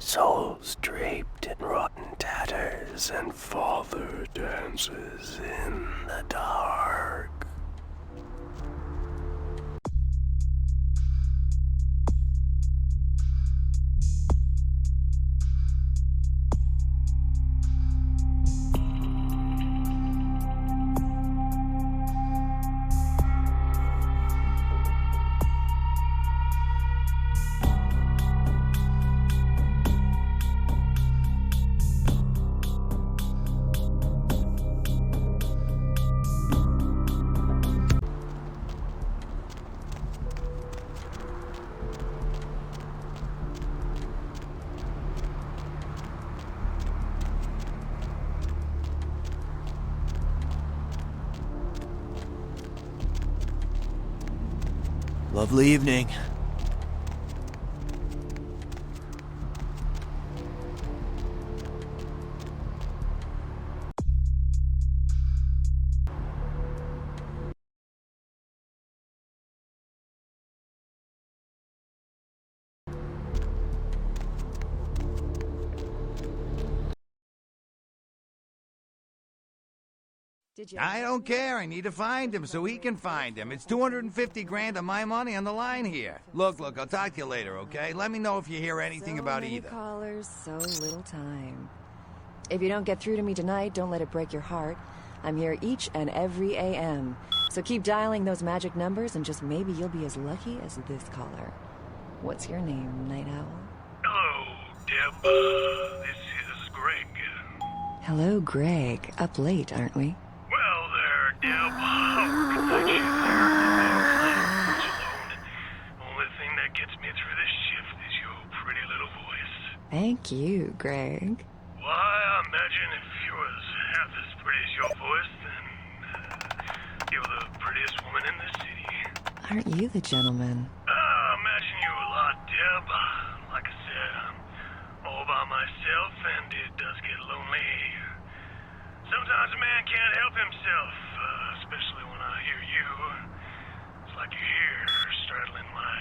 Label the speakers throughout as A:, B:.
A: souls draped in rotten tatters, and father dances in the dark.
B: Lovely evening.
C: I don't care. I need to find him so he can find him. It's 250 grand of my money on the line here. Look, I'll talk to you later, okay? Let me know if you hear anything about either.
D: So many callers, so little time. If you don't get through to me tonight, don't let it break your heart. I'm here each and every AM. So keep dialing those magic numbers and just maybe you'll be as lucky as this caller. What's your name, Night Owl?
E: Hello, Deb. This is Greg.
D: Hello, Greg. Up late, aren't we?
E: Well there, Deb. Good night shift there. Much alone. Only thing that gets me through this shift is your pretty little voice.
D: Thank you, Greg.
E: Why, I imagine if you was half as pretty as your voice, then you're the prettiest woman in the city.
D: Aren't you the gentleman?
E: I imagine you a lot, Deb. Like I said, I'm all by myself, and it does get lonely. Sometimes a man can't help himself, especially when I hear you. It's like you're here, straddling my...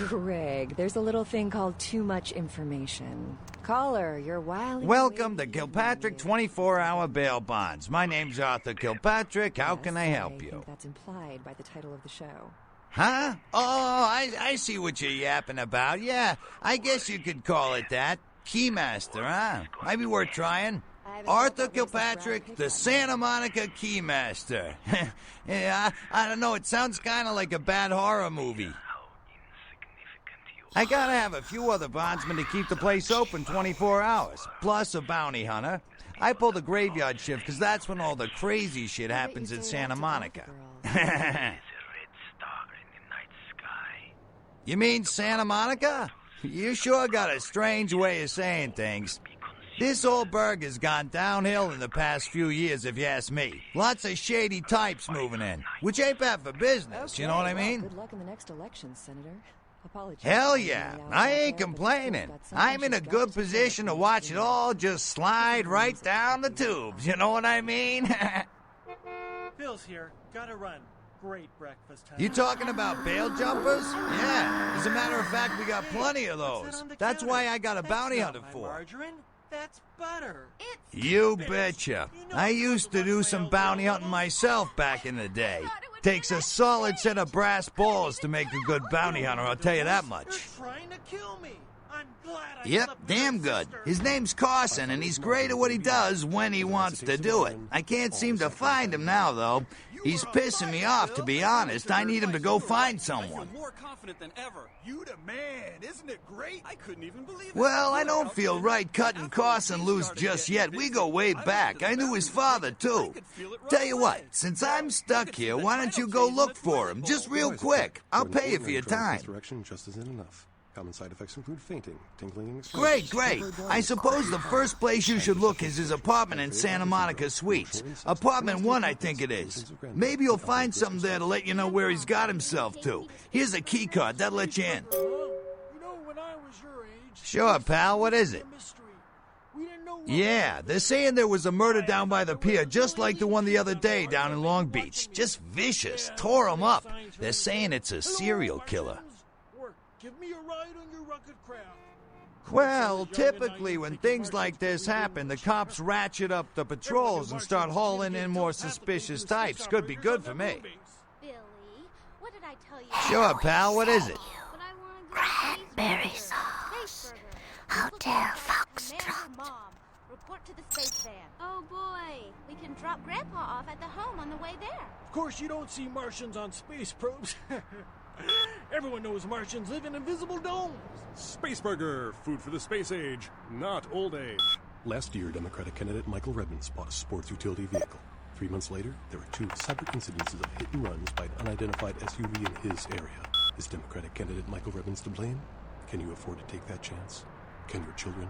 D: Greg, there's a little thing called too much information. Caller, you're wildly...
C: Welcome to Kilpatrick 24-hour bail bonds. My name's Arthur Kilpatrick. How can I help
D: I
C: you?
D: think that's implied by the title of the show.
C: Huh? Oh, I see what you're yapping about. Yeah, I guess you could call it that. Keymaster, huh? Might be worth trying. Arthur Kilpatrick, the Santa Monica Keymaster. Yeah, I don't know, it sounds kind of like a bad horror movie. I gotta have a few other bondsmen to keep the place open 24 hours, plus a bounty hunter. I pull the graveyard shift because that's when all the crazy shit happens in Santa Monica. You mean Santa Monica? You sure got a strange way of saying things. This old burg has gone downhill in the past few years, if you ask me. Lots of shady types moving in, which ain't bad for business, you know what I mean?
D: Good luck in the next election, Senator. Apologies.
C: Hell yeah, I ain't complaining. I'm in a good position to watch it all just slide right down the tubes, you know what I mean?
F: Bill's here. Gotta run. Great breakfast time.
C: You talking about bail jumpers? Yeah, as a matter of fact, we got plenty of those. That's why I got a bounty hunter for.
F: Margarine? That's butter.
C: You betcha. I used to do some bounty hunting myself back in the day. Takes a solid set of brass balls to make a good bounty hunter, I'll tell you that much.
F: You're trying to kill me. I'm glad I
C: Yep,
F: slept with
C: damn
F: your
C: good.
F: sister.
C: His name's Carson, and he's great at what he does when he wants to do it. I can't seem to find him now, though. He's pissing me off, to be honest. I need him to go find someone.
G: More confident than ever. You the man, isn't it great? I couldn't even believe it.
C: Well, I don't feel right cutting Carson loose just yet. We go way back. I knew his father, too. Tell you what, since I'm stuck here, why don't you go look for him? Just real quick. I'll pay you for your time.
A: Direction just isn't enough. Common side effects include fainting, tingling, and
C: Great. I suppose the first place you should look is his apartment in Santa Monica Suites. Apartment 1, I think it is. Maybe you'll find something there to let you know where he's got himself to. Here's a key card. That'll let you in.
F: You know, when I was your age...
C: Sure, pal. What is it?
F: Mystery. We didn't know what
C: Yeah, they're saying there was a murder down by the pier, just like the one the other day down in Long Beach. Just vicious. Tore 'em up. They're saying it's a serial killer.
F: Work. Give me a ride on your rugged craft.
C: Well, typically when things like this happen, the cops ratchet up the patrols and start hauling in more suspicious types. Could be good for me.
B: Billy, what did I tell you?
C: Sure, pal, what is it?
B: But I want to go
H: Cranberry sauce. Hotel Foxtrot.
B: Mom, report to the space van. Oh boy, we can drop Grandpa off at the home on the way there.
F: Of course, you don't see Martians on space probes. Everyone knows Martians live in invisible domes.
I: Space Burger, food for the space age, not old age. Last year, Democratic candidate Michael Redmond bought a sports utility vehicle. 3 months later, there were 2 separate incidences of hit and runs by an unidentified SUV in his area. Is Democratic candidate Michael Redmond to blame? Can you afford to take that chance? Can your children?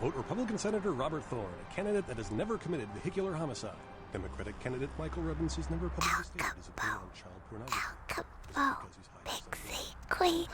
I: Vote Republican Senator Robert Thorne, a candidate that has never committed vehicular homicide. Democratic candidate Michael Redmond has never publicly stated his opinion on child pornography.
H: Alcapone, Pixie Queen.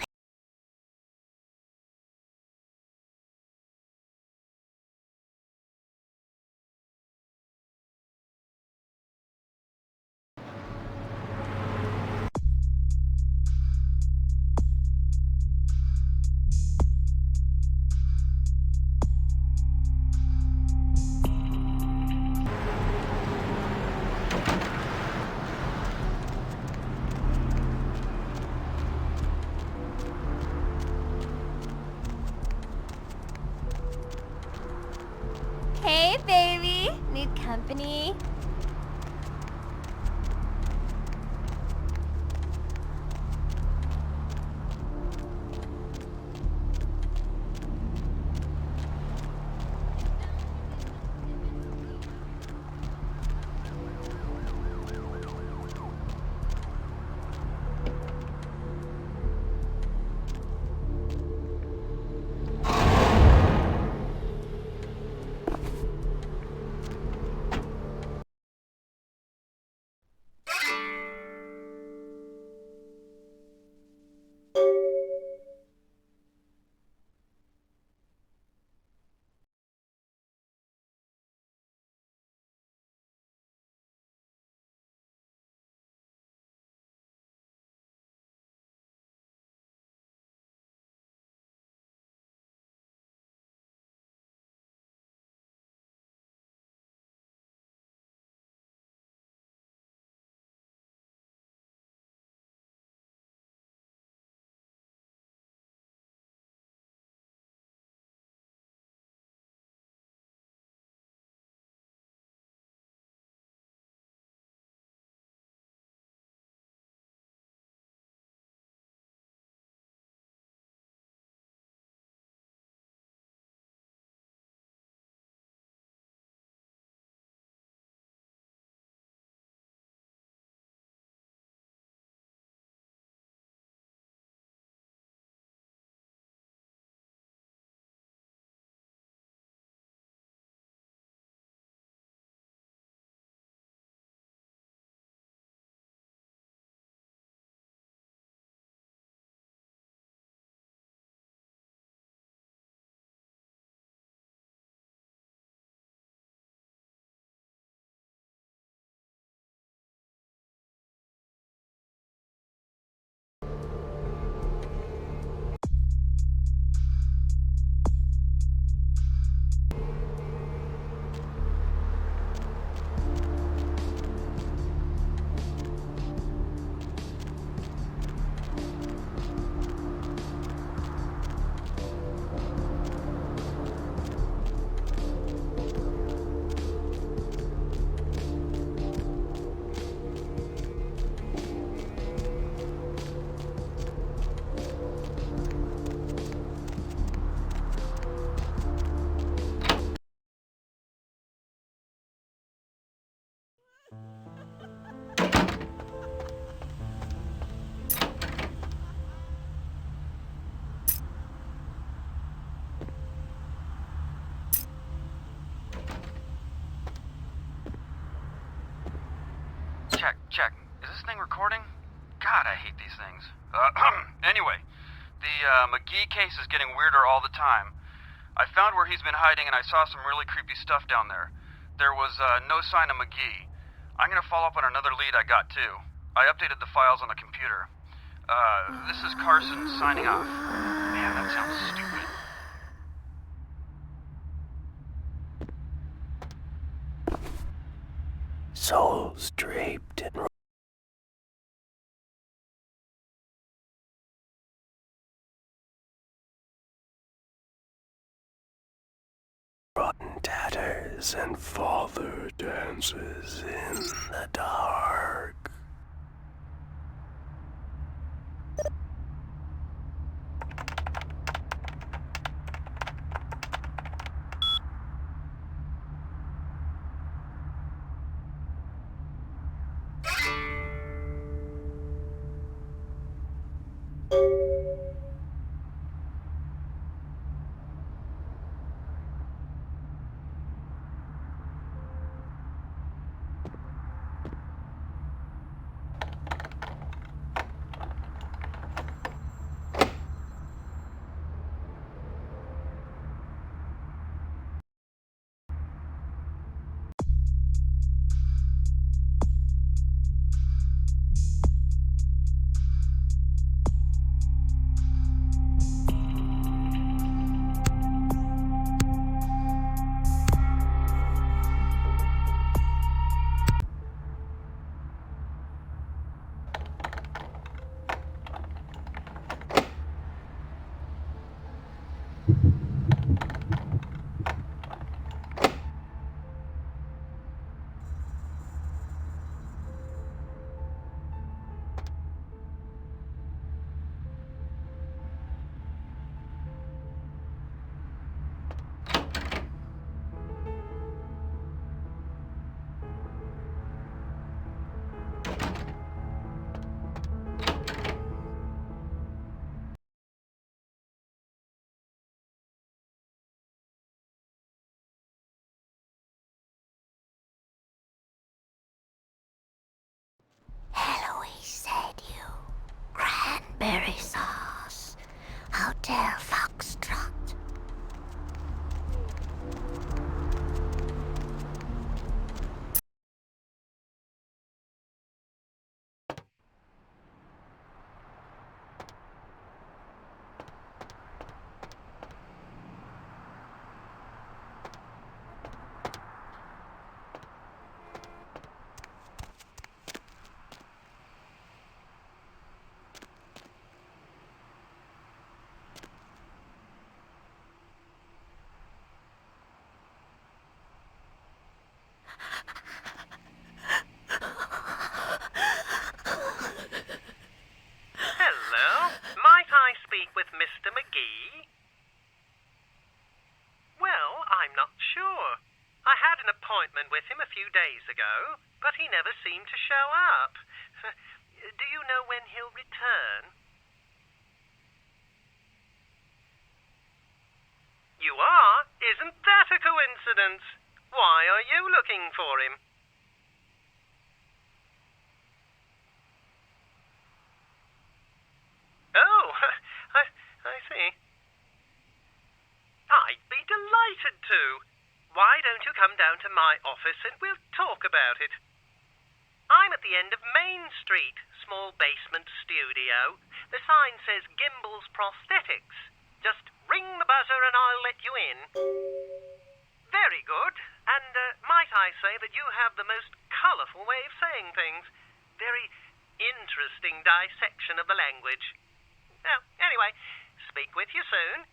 J: Hey, baby. Need company?
K: Check. Is this thing recording? God, I hate these things. Anyway, the McGee case is getting weirder all the time. I found where he's been hiding and I saw some really creepy stuff down there. There was no sign of McGee. I'm gonna follow up on another lead I got too. I updated the files on the computer. This is Carson signing off. Man, that sounds stupid.
A: souls draped in rotten tatters and father dances in the dark.
H: Eloise said you. Cranberry sauce. Hotel Foxtrot.
L: Hello? Might I speak with Mr. McGee? Well, I'm not sure. I had an appointment with him a few days ago, but he never seemed to show up. Do you know when he'll return? You are? Isn't that a coincidence? Why are you looking for him? Oh, I see. I'd be delighted to. Why don't you come down to my office and we'll talk about it? I'm at the end of Main Street, small basement studio. The sign says Gimbel's Prosthetics. Just ring the buzzer and I'll let you in. Very good. And might I say that you have the most colourful way of saying things. Very interesting dissection of the language. Well, anyway, speak with you soon.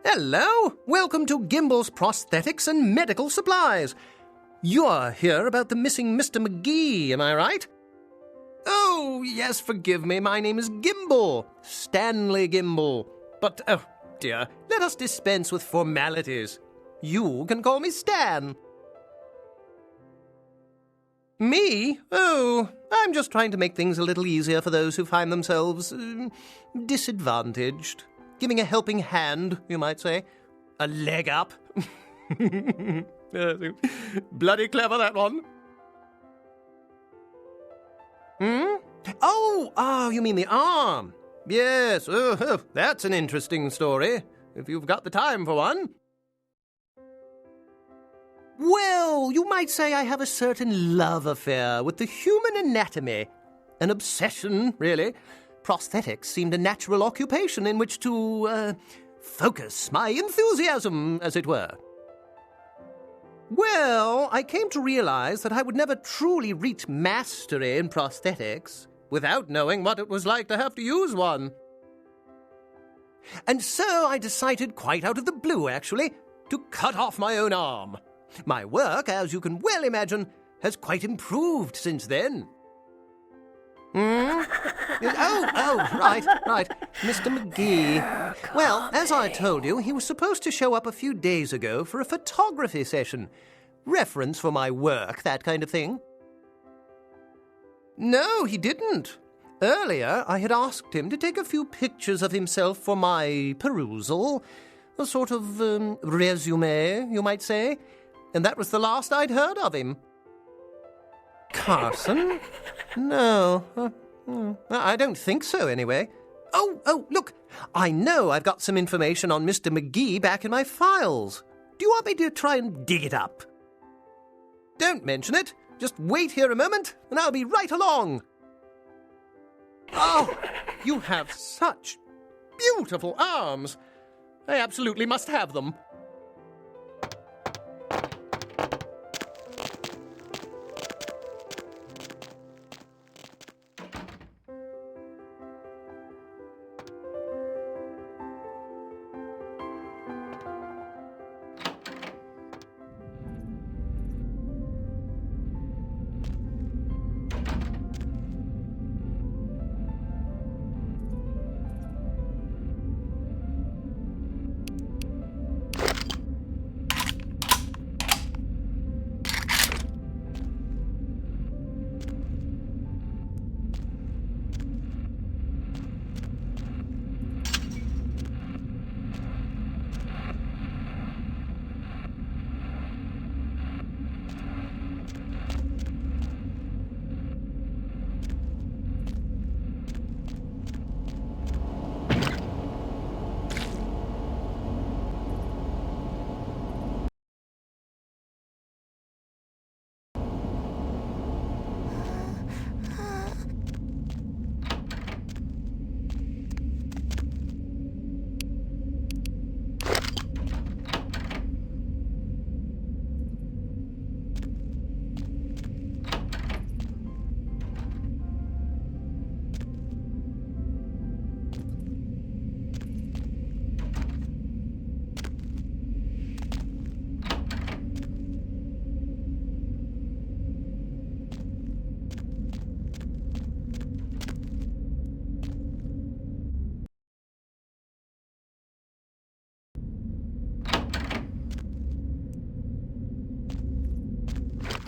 M: Hello! Welcome to Gimble's Prosthetics and Medical Supplies. You're here about the missing Mr. McGee, am I right? Oh, yes, forgive me. My name is Gimble. Stanley Gimble. But, oh, dear, let us dispense with formalities. You can call me Stan. Me? Oh, I'm just trying to make things a little easier for those who find themselves disadvantaged. Giving a helping hand, you might say. A leg up. Bloody clever, that one. Oh, you mean the arm. Yes, that's an interesting story, if you've got the time for one. Well, you might say I have a certain love affair with the human anatomy. An obsession, really. Prosthetics seemed a natural occupation in which to, focus my enthusiasm, as it were. Well, I came to realize that I would never truly reach mastery in prosthetics without knowing what it was like to have to use one. And so I decided, quite out of the blue, actually, to cut off my own arm. My work, as you can well imagine, has quite improved since then. Right. Mr. McGee. Well, as I told you, he was supposed to show up a few days ago for a photography session. Reference for my work, that kind of thing. No, he didn't. Earlier, I had asked him to take a few pictures of himself for my perusal. A sort of resume, you might say. And that was the last I'd heard of him. Carson? No. I don't think so, anyway. Oh, look. I know I've got some information on Mr. McGee back in my files. Do you want me to try and dig it up? Don't mention it. Just wait here a moment, and I'll be right along. Oh, you have such beautiful arms. I absolutely must have them.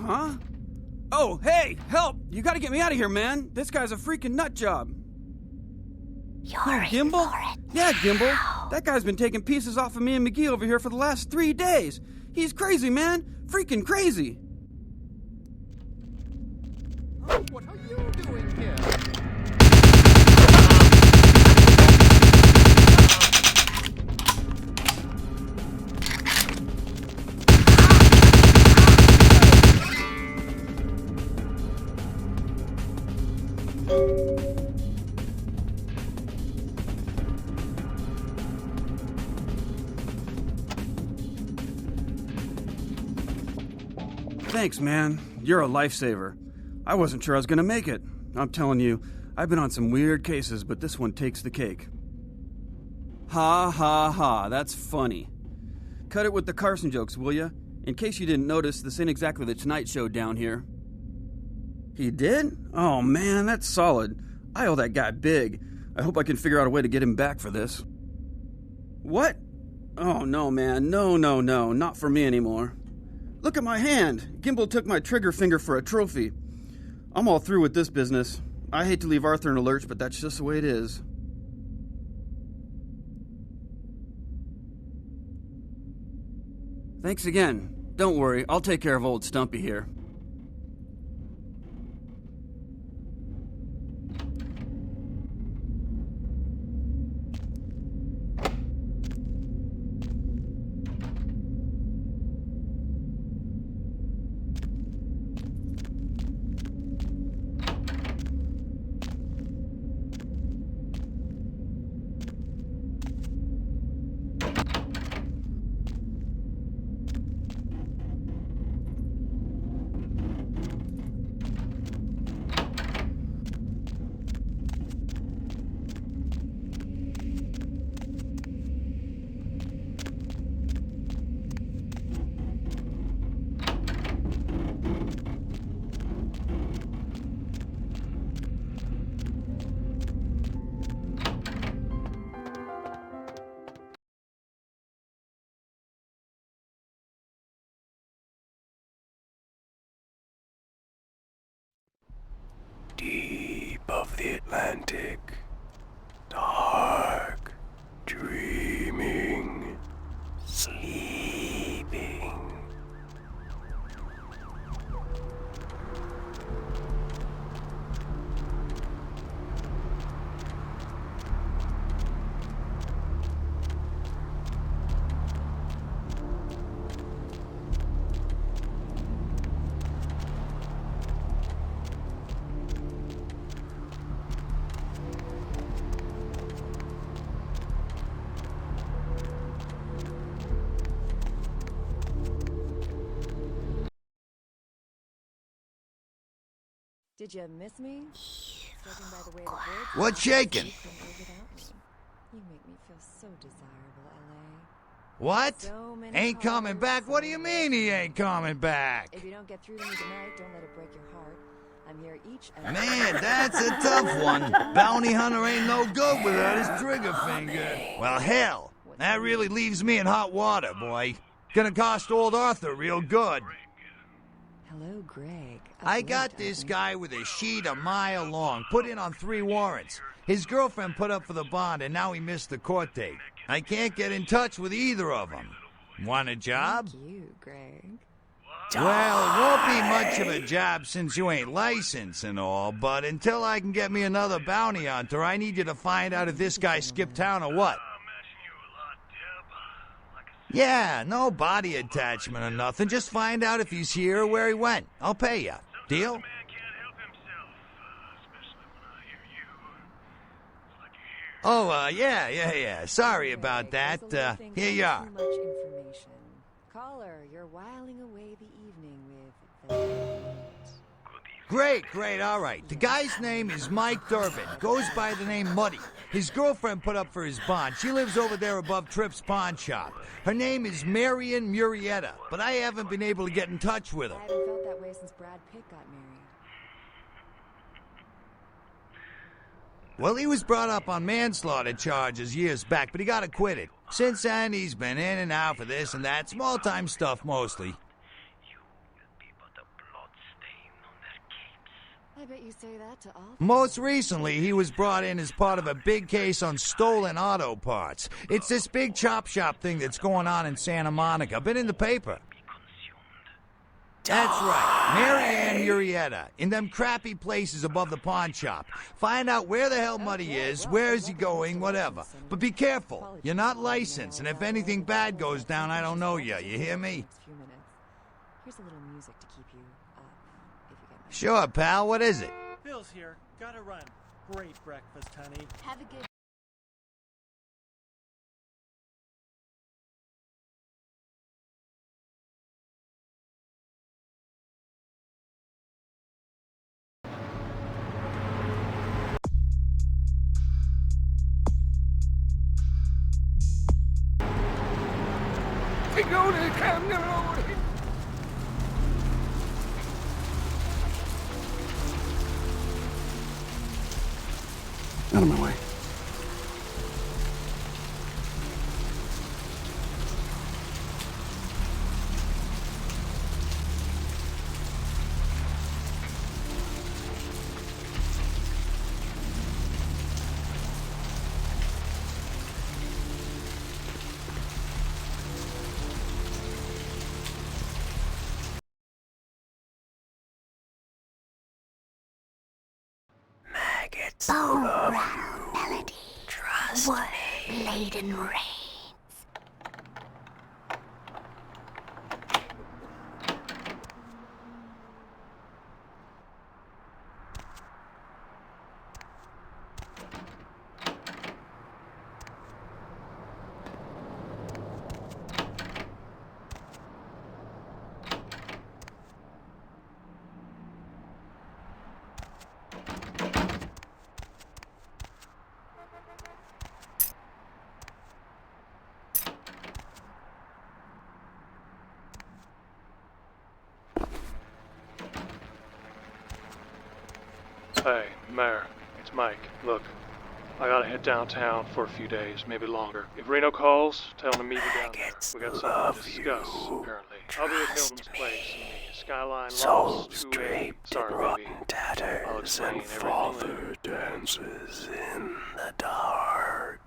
N: Huh? Oh, hey, help! You gotta get me out of here, man. This guy's a freaking nut job.
H: You're
N: Gimble? Yeah, Gimble. That guy's been taking pieces off of me and McGee over here for the last 3 days. He's crazy, man. Freaking crazy.
M: Oh, what are you doing here?
N: Thanks, man. You're a lifesaver. I wasn't sure I was gonna make it. I'm telling you, I've been on some weird cases, but this one takes the cake. Ha ha ha, that's funny. Cut it with the Carson jokes, will ya? In case you didn't notice, this ain't exactly the Tonight Show down here. He did? Oh man, that's solid. I owe that guy big. I hope I can figure out a way to get him back for this. What? Oh no, man. No, not for me anymore. Look at my hand. Gimbal took my trigger finger for a trophy. I'm all through with this business. I hate to leave Arthur in a lurch, but that's just the way it is. Thanks again. Don't worry, I'll take care of old Stumpy here.
A: Deep of the Atlantic, dark, dreaming, sleeping.
D: Did you miss me? Judging by the way the birds
C: What's shaking?
D: You make me feel so desirable, L.A.
C: What?
D: So many
C: Ain't coming back? What do you mean he ain't coming back?
D: If you don't get through to me tonight, don't let it break your heart. I'm here each and
C: Man, that's a tough one. Bounty hunter ain't no good without his trigger finger. Well, hell, that really leaves me in hot water, boy. Gonna cost old Arthur real good.
D: Hello, Greg.
C: I got this guy with a sheet a mile long, put in on 3 warrants. His girlfriend put up for the bond, and now he missed the court date. I can't get in touch with either of them. Want a job?
D: Thank you, Greg.
C: Well, it won't be much of a job since you ain't licensed and all, but until I can get me another bounty hunter, I need you to find out if this guy skipped town or what. Yeah, no body attachment or nothing. Just find out if he's here or where he went. I'll pay you. Deal? Oh, yeah. Sorry about that. Here you are.
D: Too much information. Caller, you're whiling away the evening with
C: Great, all right. The guy's name is Mike Durbin. Goes by the name Muddy. His girlfriend put up for his bond. She lives over there above Tripp's pawn shop. Her name is Marion Murrieta, but I haven't been able to get in touch with her.
D: I haven't felt that way since Brad Pitt got married.
C: Well, he was brought up on manslaughter charges years back, but he got acquitted. Since then, he's been in and out for this and that, small-time stuff mostly.
D: I bet you say that to all.
C: Most recently, he was brought in as part of a big case on stolen auto parts. It's this big chop shop thing that's going on in Santa Monica. Been in the paper. That's right, Marianne Murrieta, in them crappy places above the pawn shop. Find out where the hell Muddy is, where is he going, whatever. But be careful, you're not licensed, and if anything bad goes down, I don't know you hear me?
D: Here's a little music to keep you up, if you get my...
C: Sure, pal, what is it?
F: Bill's here. Gotta run. Great breakfast, honey.
B: Have a good...
I: Out of my way.
A: Maggots
H: Bone
A: love
H: brown
A: you.
H: melody.
A: Trust
H: Word
A: me.
H: laden rain.
O: Hey, Mayor, it's Mike. Look, I gotta head downtown for a few days, maybe longer. If Reno calls, tell him to meet me down there. We got something to discuss, apparently. I'll be at Hilton's place in the Skyline
A: Souls
O: Lofts 2A.
A: draped in
O: Sorry,
A: rotten
O: baby. I'll
A: tatters
O: explain
A: and
O: everything
A: father
O: later.
A: dances in the dark.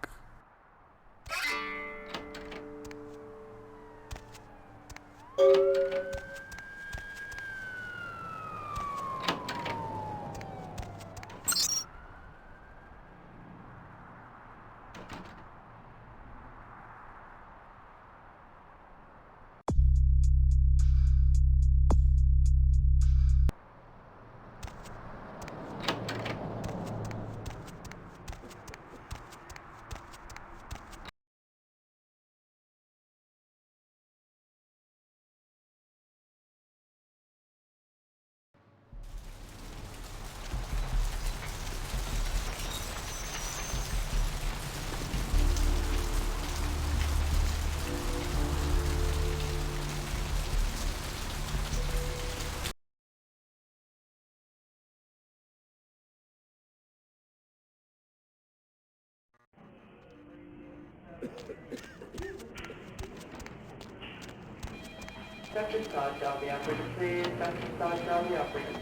P: Dr. Scott, down the operator, please. Dr. Scott, down the operator.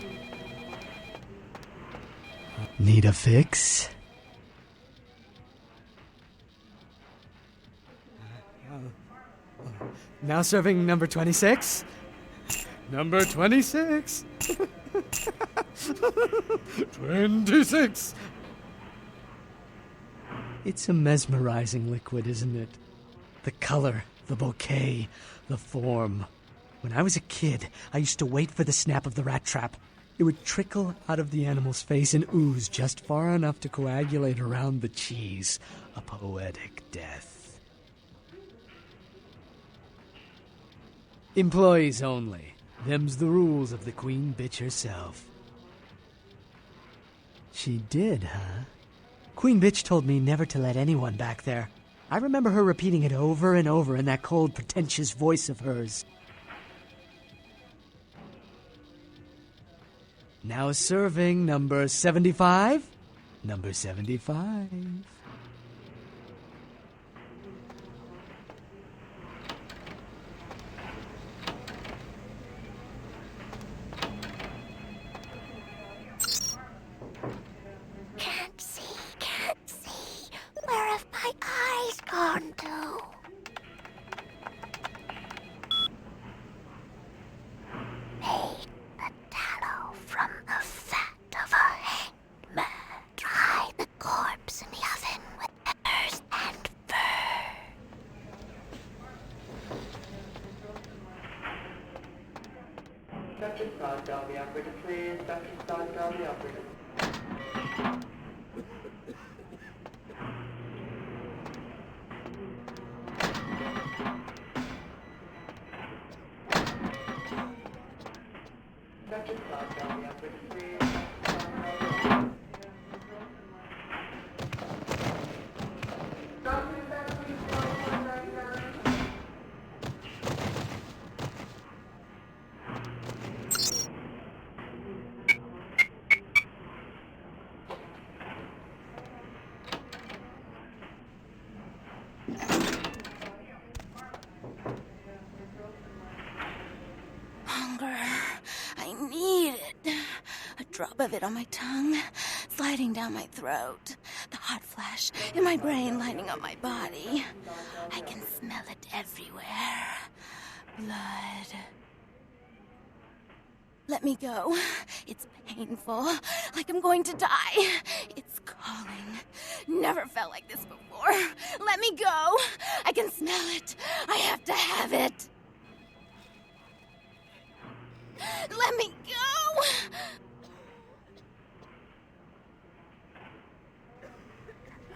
Q: Need a fix? Now serving number 26? Number 26! 26! It's a mesmerizing liquid, isn't it? The color, the bouquet, the form. When I was a kid, I used to wait for the snap of the rat trap. It would trickle out of the animal's face and ooze just far enough to coagulate around the cheese. A poetic death. Employees only. Them's the rules of the queen bitch herself. She did, huh? Queen bitch told me never to let anyone back there. I remember her repeating it over and over in that cold, pretentious voice of hers. Now serving number 75. Number 75.
H: Can't see. Where have my eyes gone to? Made the tallow from the fat of a hanged man. Dry the corpse in the oven with peppers and fur.
P: Dr. Scott, down the operator, please. Dr. Scott, down the operator. Dr. Scott, down the operator, please.
B: drop of it on my tongue, sliding down my throat. The hot flash in my brain lighting up my body. I can smell it everywhere. Blood. Let me go. It's painful, like I'm going to die. It's calling. Never felt like this before. Let me go. I can smell it. I have to have it. Let me go.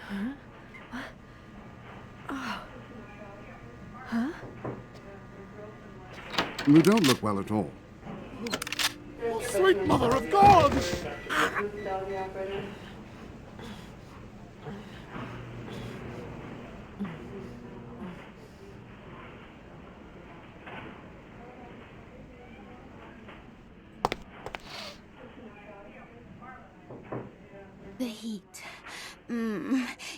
D: Huh? What? Oh. Huh?
R: You don't look well at all.
F: Sweet mother of God!
B: The heat.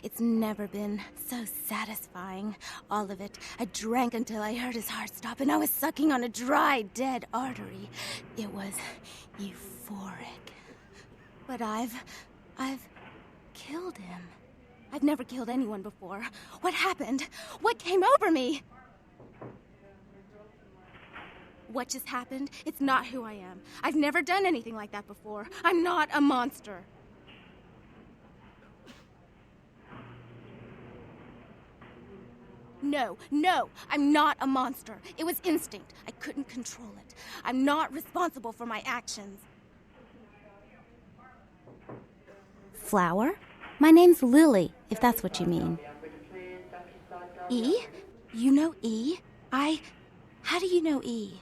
B: It's never been so satisfying. All of it. I drank until I heard his heart stop, and I was sucking on a dry, dead artery. It was euphoric. But I've killed him. I've never killed anyone before. What happened? What came over me? What just happened? It's not who I am. I've never done anything like that before. I'm not a monster. No, I'm not a monster. It was instinct. I couldn't control it. I'm not responsible for my actions. Flower? My name's Lily, if that's what you mean. E? You know E? How do you know E?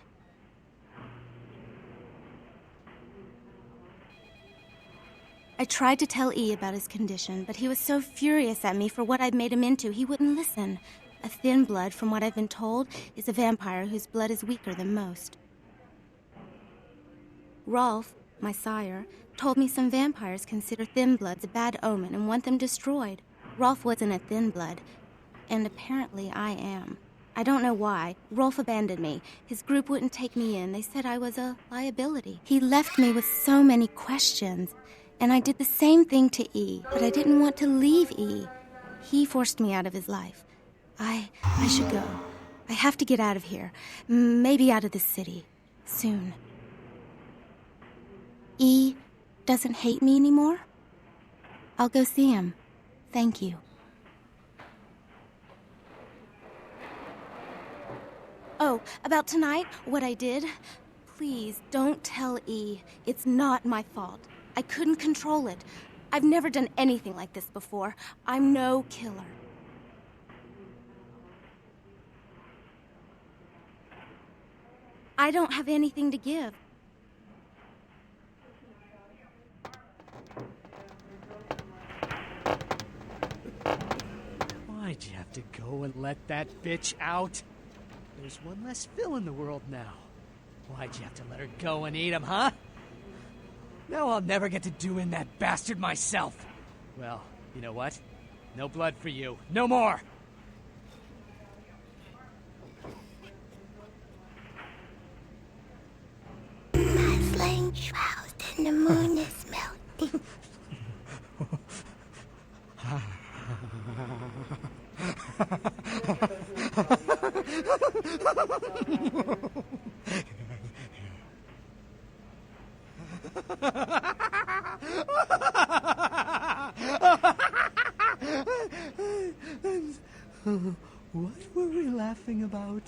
B: I tried to tell E about his condition, but he was so furious at me for what I'd made him into, he wouldn't listen. A thin blood, from what I've been told, is a vampire whose blood is weaker than most. Rolf, my sire, told me some vampires consider thin bloods a bad omen and want them destroyed. Rolf wasn't a thin blood, and apparently I am. I don't know why. Rolf abandoned me. His group wouldn't take me in. They said I was a liability. He left me with so many questions, and I did the same thing to E, but I didn't want to leave E. He forced me out of his life. I should go. I have to get out of here. Maybe out of the city. Soon. E doesn't hate me anymore? I'll go see him. Thank you. Oh, about tonight, what I did? Please, don't tell E. It's not my fault. I couldn't control it. I've never done anything like this before. I'm no killer. I don't have anything to give.
Q: Why'd you have to go and let that bitch out? There's one less Phil in the world now. Why'd you have to let her go and eat him, huh? Now I'll never get to do in that bastard myself. Well, you know what? No blood for you. No more!
H: My flame shrouded and the moon is melting.
Q: What were we laughing about?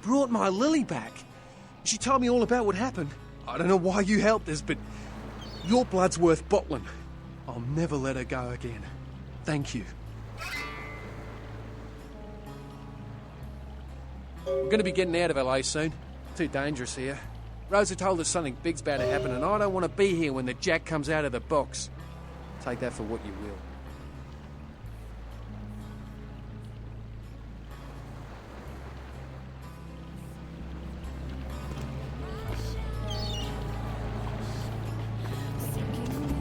S: brought my Lily back. She told me all about what happened. I don't know why you helped us, but your blood's worth bottling. I'll never let her go again. Thank you. We're going to be getting out of LA soon. Too dangerous here. Rosa told us something big's about to happen, and I don't want to be here when the jack comes out of the box. Take that for what you will.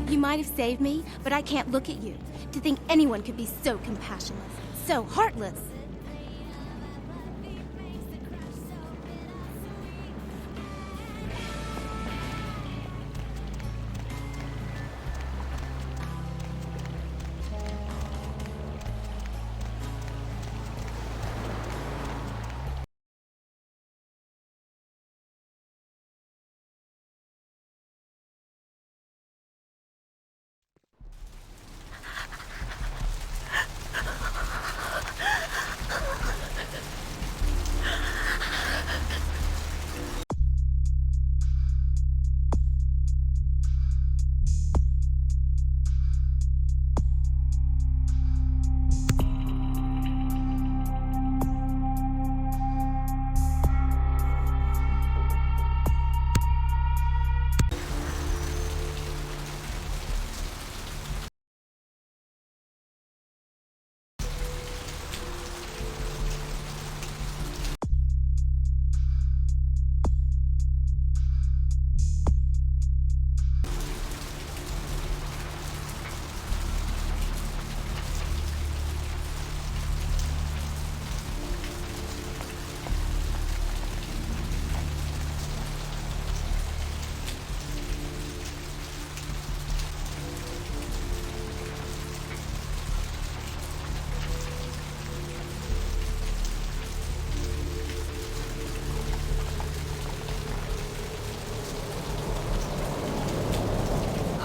B: You might have saved me, but I can't look at you. To think anyone could be so compassionless, so heartless.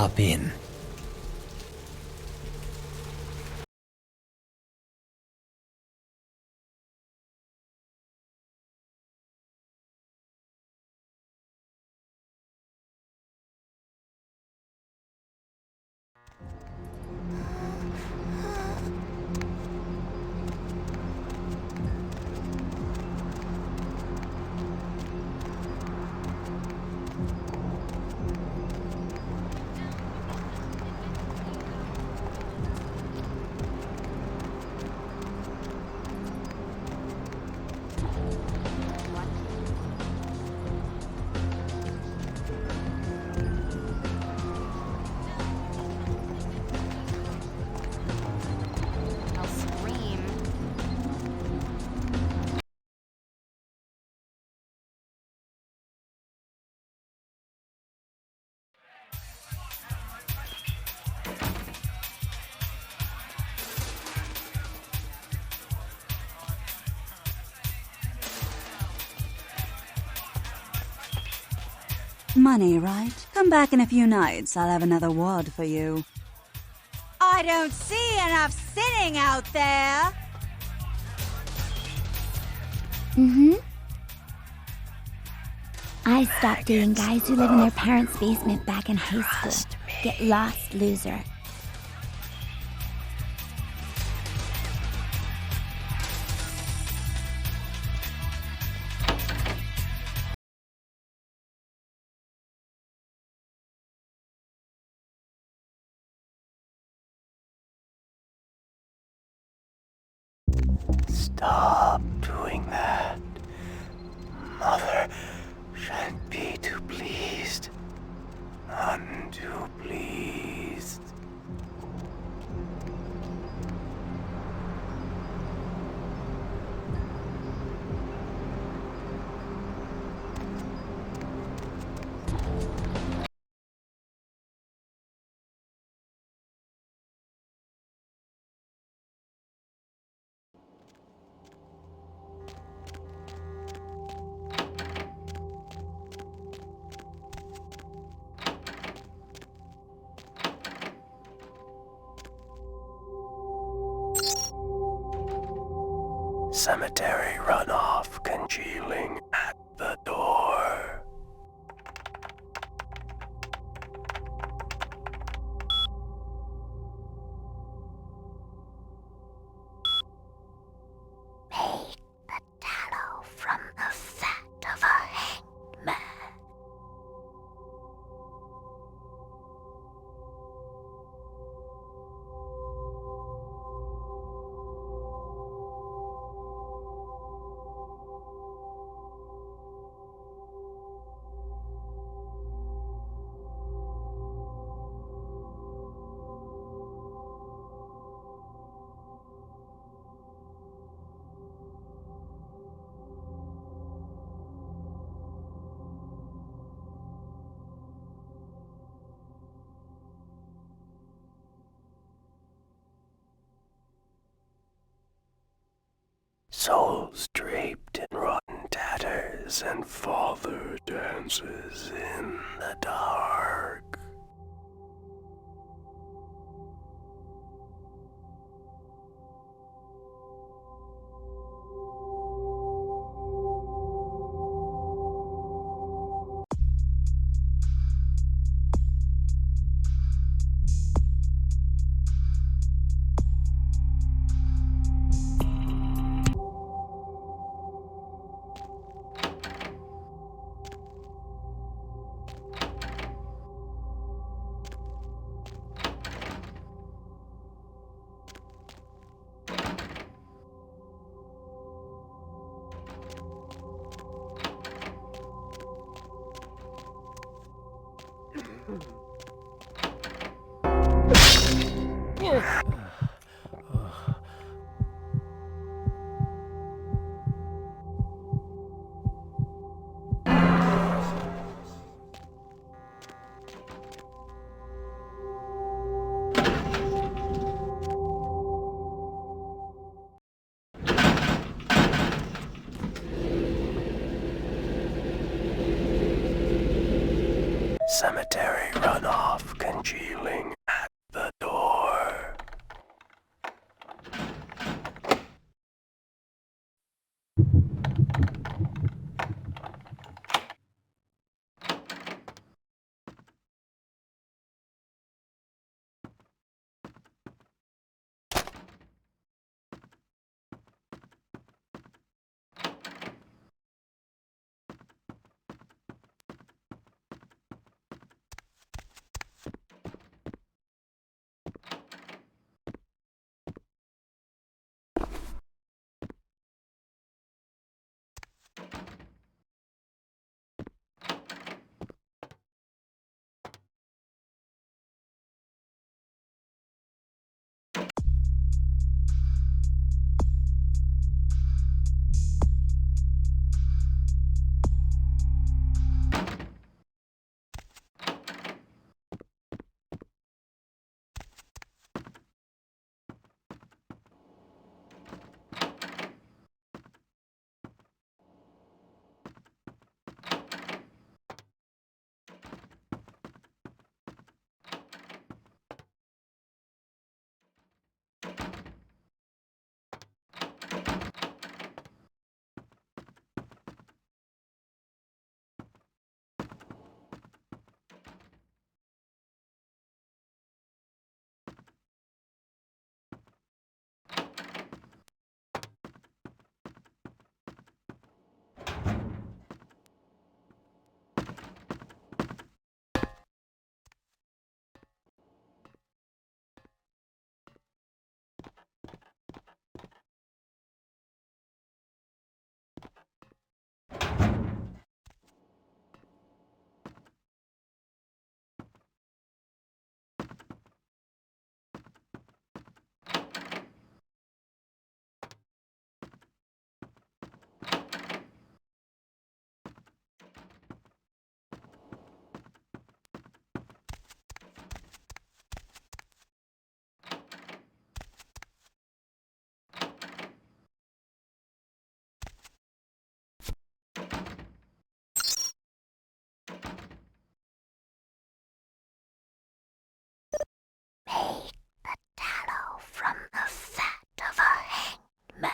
A: Hop in.
T: Money, right? Come back in a few nights. I'll have another wad for you.
U: I don't see enough sinning out there.
H: I stopped dating guys who live in their parents' basement back in high school. Get lost, loser.
A: Stop doing that. Mother shan't be too pleased. None too pleased. Cemetery runoff congealing at the door.
H: Made the tallow from the fat of a hanged man.
A: Souls draped in rotten tatters and father dances in the dark. Cemetery runoff congealing at the door.
H: Made the tallow from the fat of a hanged man.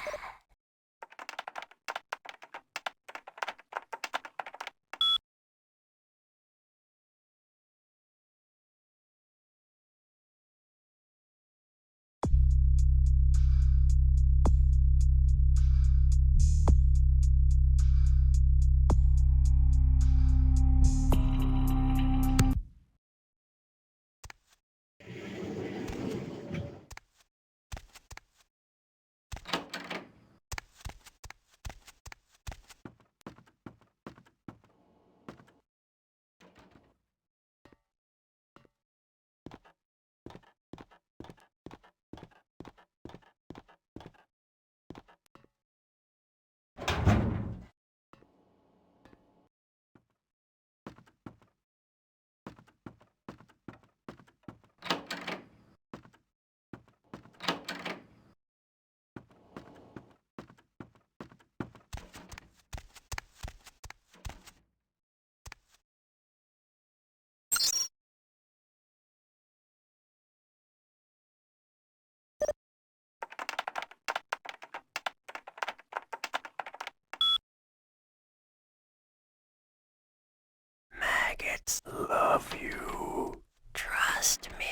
A: of you. Trust me.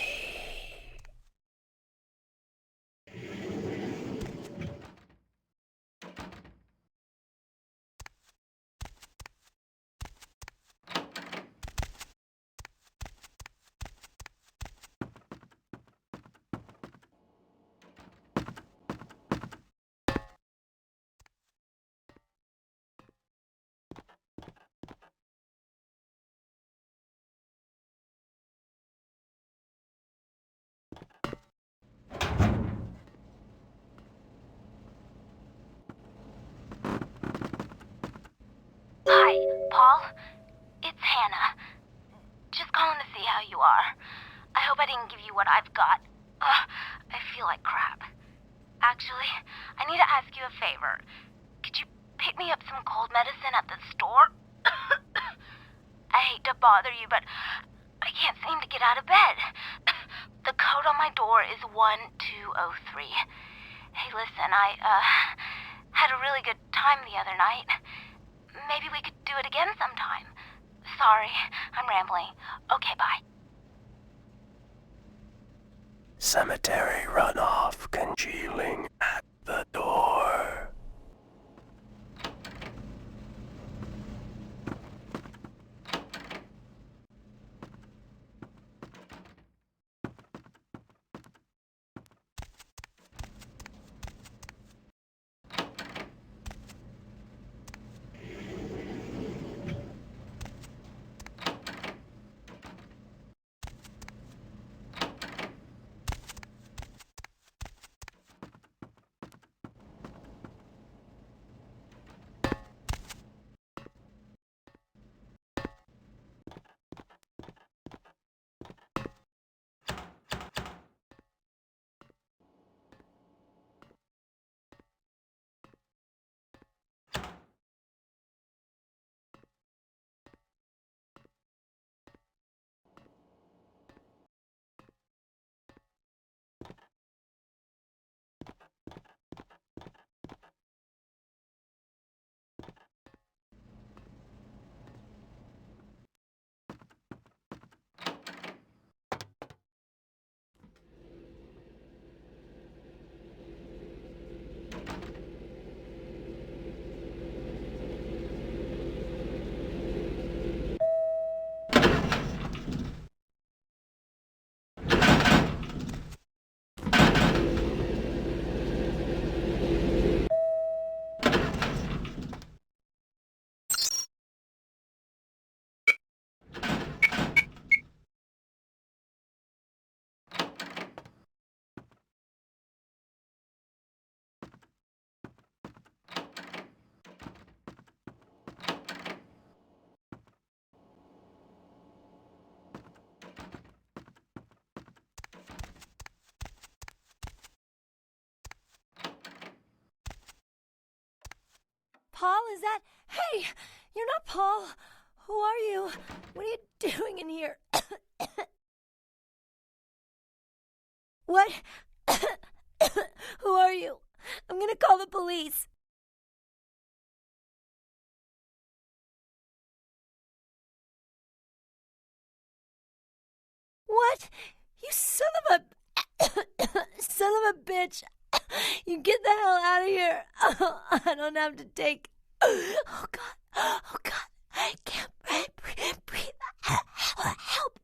H: Hi, Paul. It's Hannah. Just calling to see how you are. I hope I didn't give you what I've got. I feel like crap. Actually, I need to ask you a favor. Could you pick me up some cold medicine at the store? I hate to bother you, but I can't seem to get out of bed. The code on my door is 1203. Hey, listen, I had a really good time the other night. Maybe we could do it again sometime. Sorry, I'm rambling. Okay, bye.
A: Cemetery runoff congealing at the door.
E: Paul, is that... Hey, you're not Paul. Who are you? What are you doing in here? What? Who are you? I'm gonna call the police. What? You son of a... son of a bitch. You get the hell out of here. I don't have to take... Oh, God. Oh, God. I can't breathe. Help.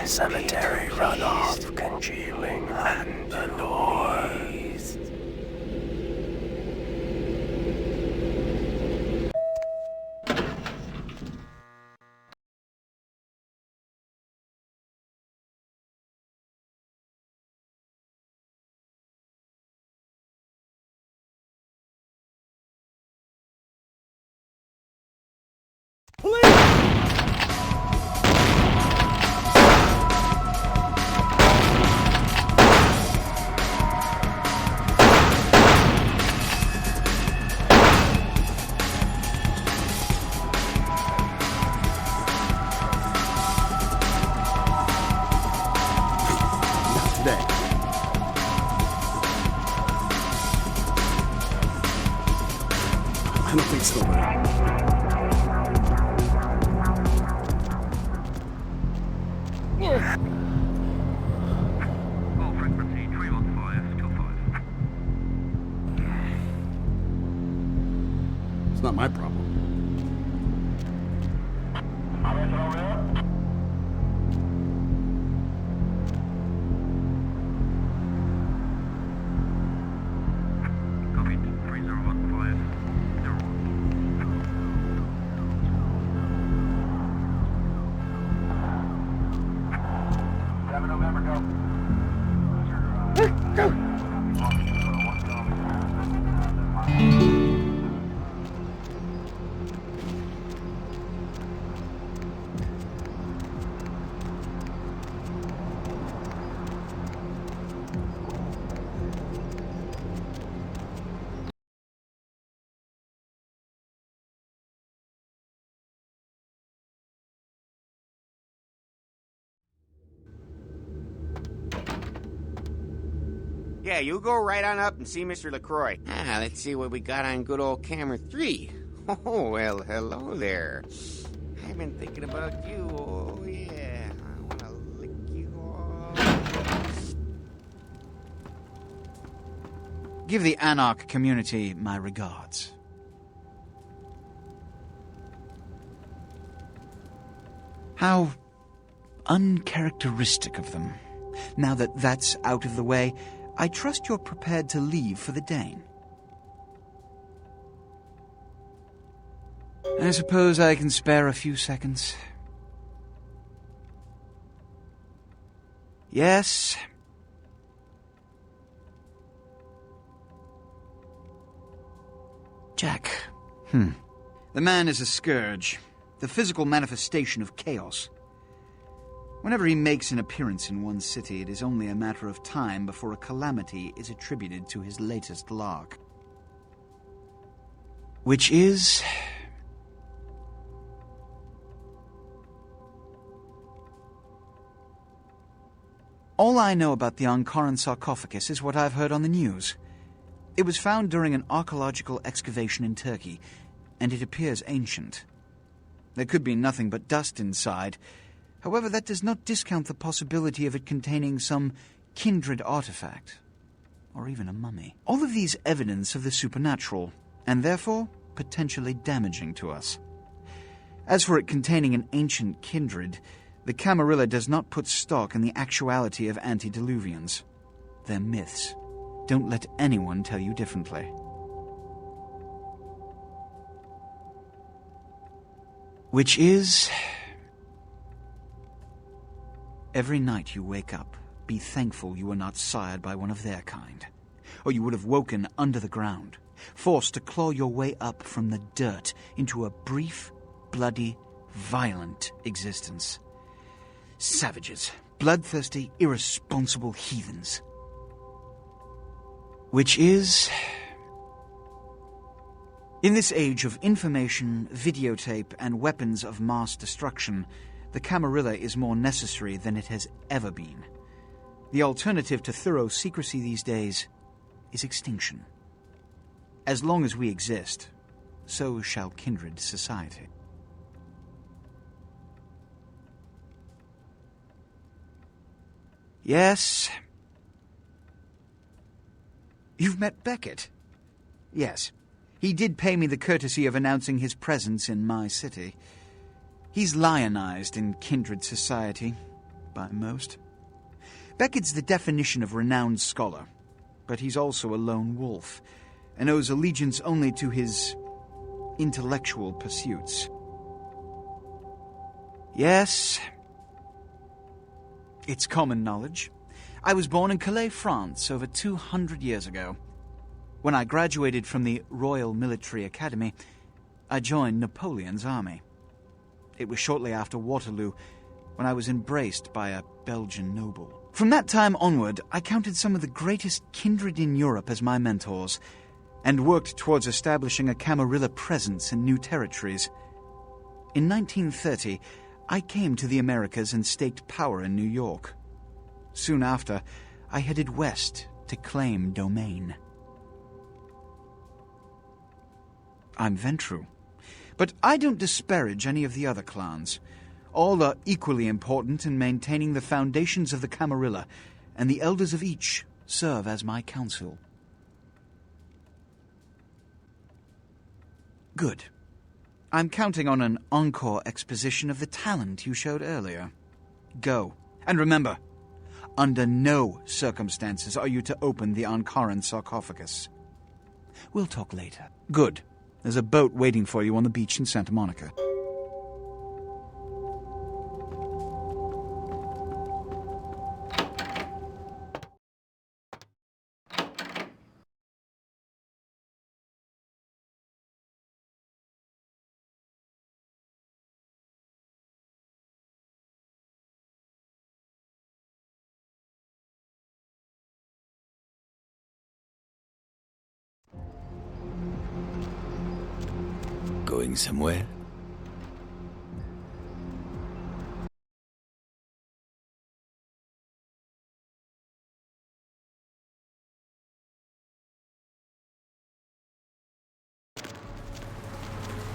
A: cemetery runoff congealing at the door.
R: I don't think so, It's not my problem.
G: Yeah, you go right on up and see Mr. LaCroix. Let's see what we got on good old camera 3. Oh, well, hello there. I've been thinking about you. Oh, yeah. I want to lick you off.
V: Give the Anarch community my regards. How uncharacteristic of them. Now that that's out of the way, I trust you're prepared to leave for the Dane. I suppose I can spare a few seconds. Yes? Jack. The man is a scourge, the physical manifestation of chaos. Whenever he makes an appearance in one city, it is only a matter of time before a calamity is attributed to his latest lark. Which is... all I know about the Ankaran sarcophagus is what I've heard on the news. It was found during an archaeological excavation in Turkey, and it appears ancient. There could be nothing but dust inside. However, that does not discount the possibility of it containing some kindred artifact, or even a mummy. All of these evidence of the supernatural, and therefore potentially damaging to us. As for it containing an ancient kindred, the Camarilla does not put stock in the actuality of antediluvians. They're myths. Don't let anyone tell you differently. Which is... every night you wake up, be thankful you were not sired by one of their kind, or you would have woken under the ground, forced to claw your way up from the dirt into a brief, bloody, violent existence. Savages, bloodthirsty, irresponsible heathens. Which is... in this age of information, videotape, and weapons of mass destruction, the Camarilla is more necessary than it has ever been. The alternative to thorough secrecy these days is extinction. As long as we exist, so shall kindred society. Yes. You've met Beckett? Yes. He did pay me the courtesy of announcing his presence in my city. He's lionized in kindred society. by most. Beckett's the definition of renowned scholar, but he's also a lone wolf, and owes allegiance only to his intellectual pursuits. Yes, it's common knowledge. I was born in Calais, France, over 200 years ago. When I graduated from the Royal Military Academy, I joined Napoleon's army. It was shortly after Waterloo, when I was embraced by a Belgian noble. From that time onward, I counted some of the greatest kindred in Europe as my mentors, and worked towards establishing a Camarilla presence in new territories. In 1930, I came to the Americas and staked power in New York. Soon after, I headed west to claim domain. I'm Ventrue, but I don't disparage any of the other clans. All are equally important in maintaining the foundations of the Camarilla, and the elders of each serve as my council. Good. I'm counting on an encore exposition of the talent you showed earlier. Go. And remember, under no circumstances are you to open the Ankaran sarcophagus. We'll talk later. Good. There's a boat waiting for you on the beach in Santa Monica.
A: Going somewhere?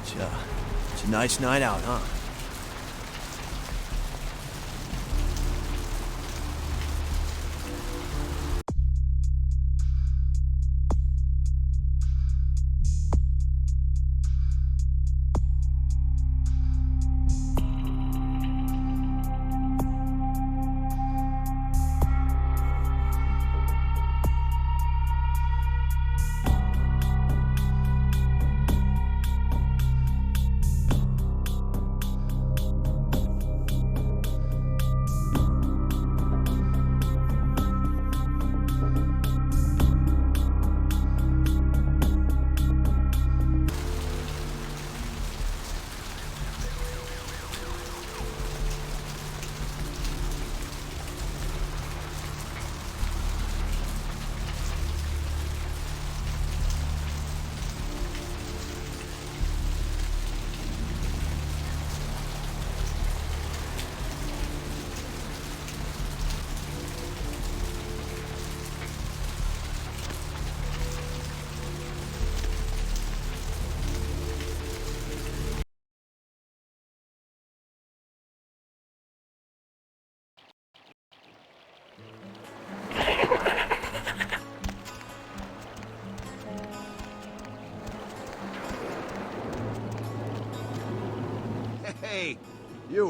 A: It's a nice night out, huh?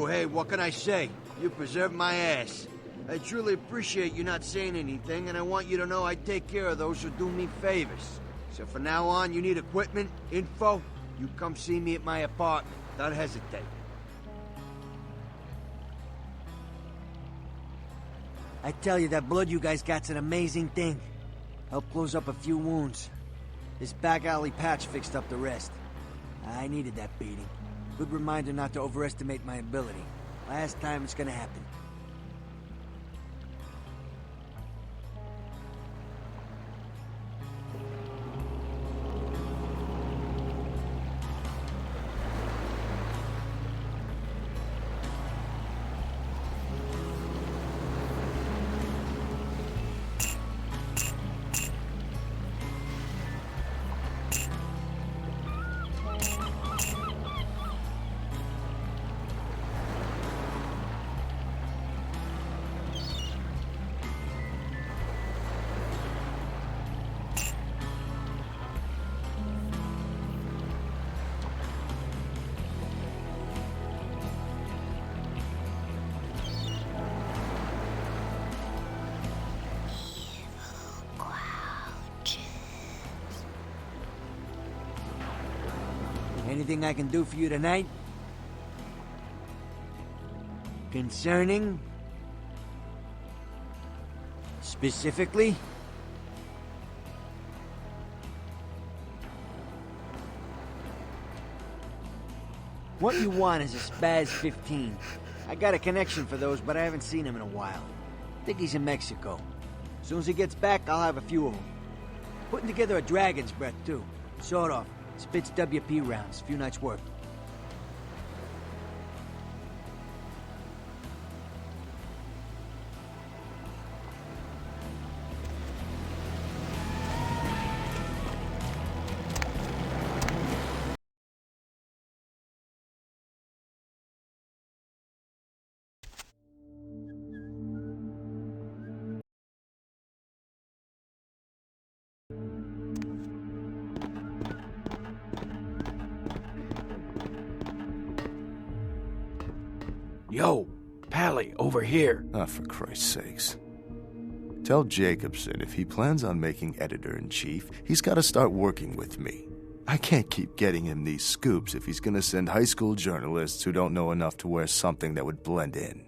J: Hey, what can I say? You preserved my ass. I truly appreciate you not saying anything, and I want you to know I take care of those who do me favors. So from now on, you need equipment, info, you come see me at my apartment. Don't hesitate.
K: I tell you, that blood you guys got's an amazing thing. Helped close up a few wounds. This back alley patch fixed up the rest. I needed that beating. Good reminder not to overestimate my ability. Last time it's gonna happen. Anything I can do for you tonight? Concerning? Specifically? What you want is a Spaz 15. I got a connection for those, but I haven't seen him in a while. Think he's in Mexico. As soon as he gets back, I'll have a few of them. Putting together a Dragon's Breath, too. Sawed off. Spits WP rounds. Few nights' work.
A: Yo, Pally, over here.
L: Ah, for Christ's sakes. Tell Jacobson if he plans on making editor-in-chief, he's got to start working with me. I can't keep getting him these scoops if he's going to send high school journalists who don't know enough to wear something that would blend in.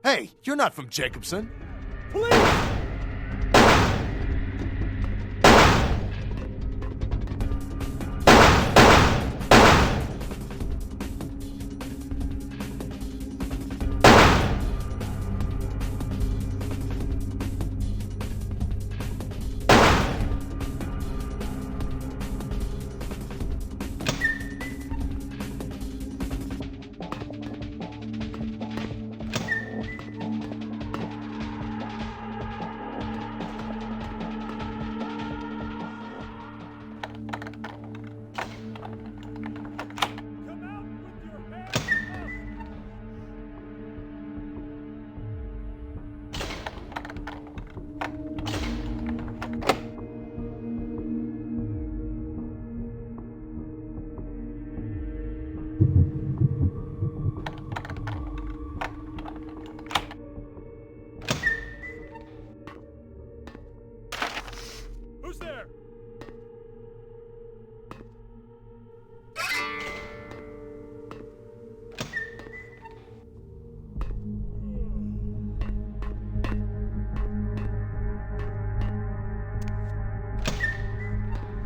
L: Hey, you're not from Jacobson.
S: Police! Who's there?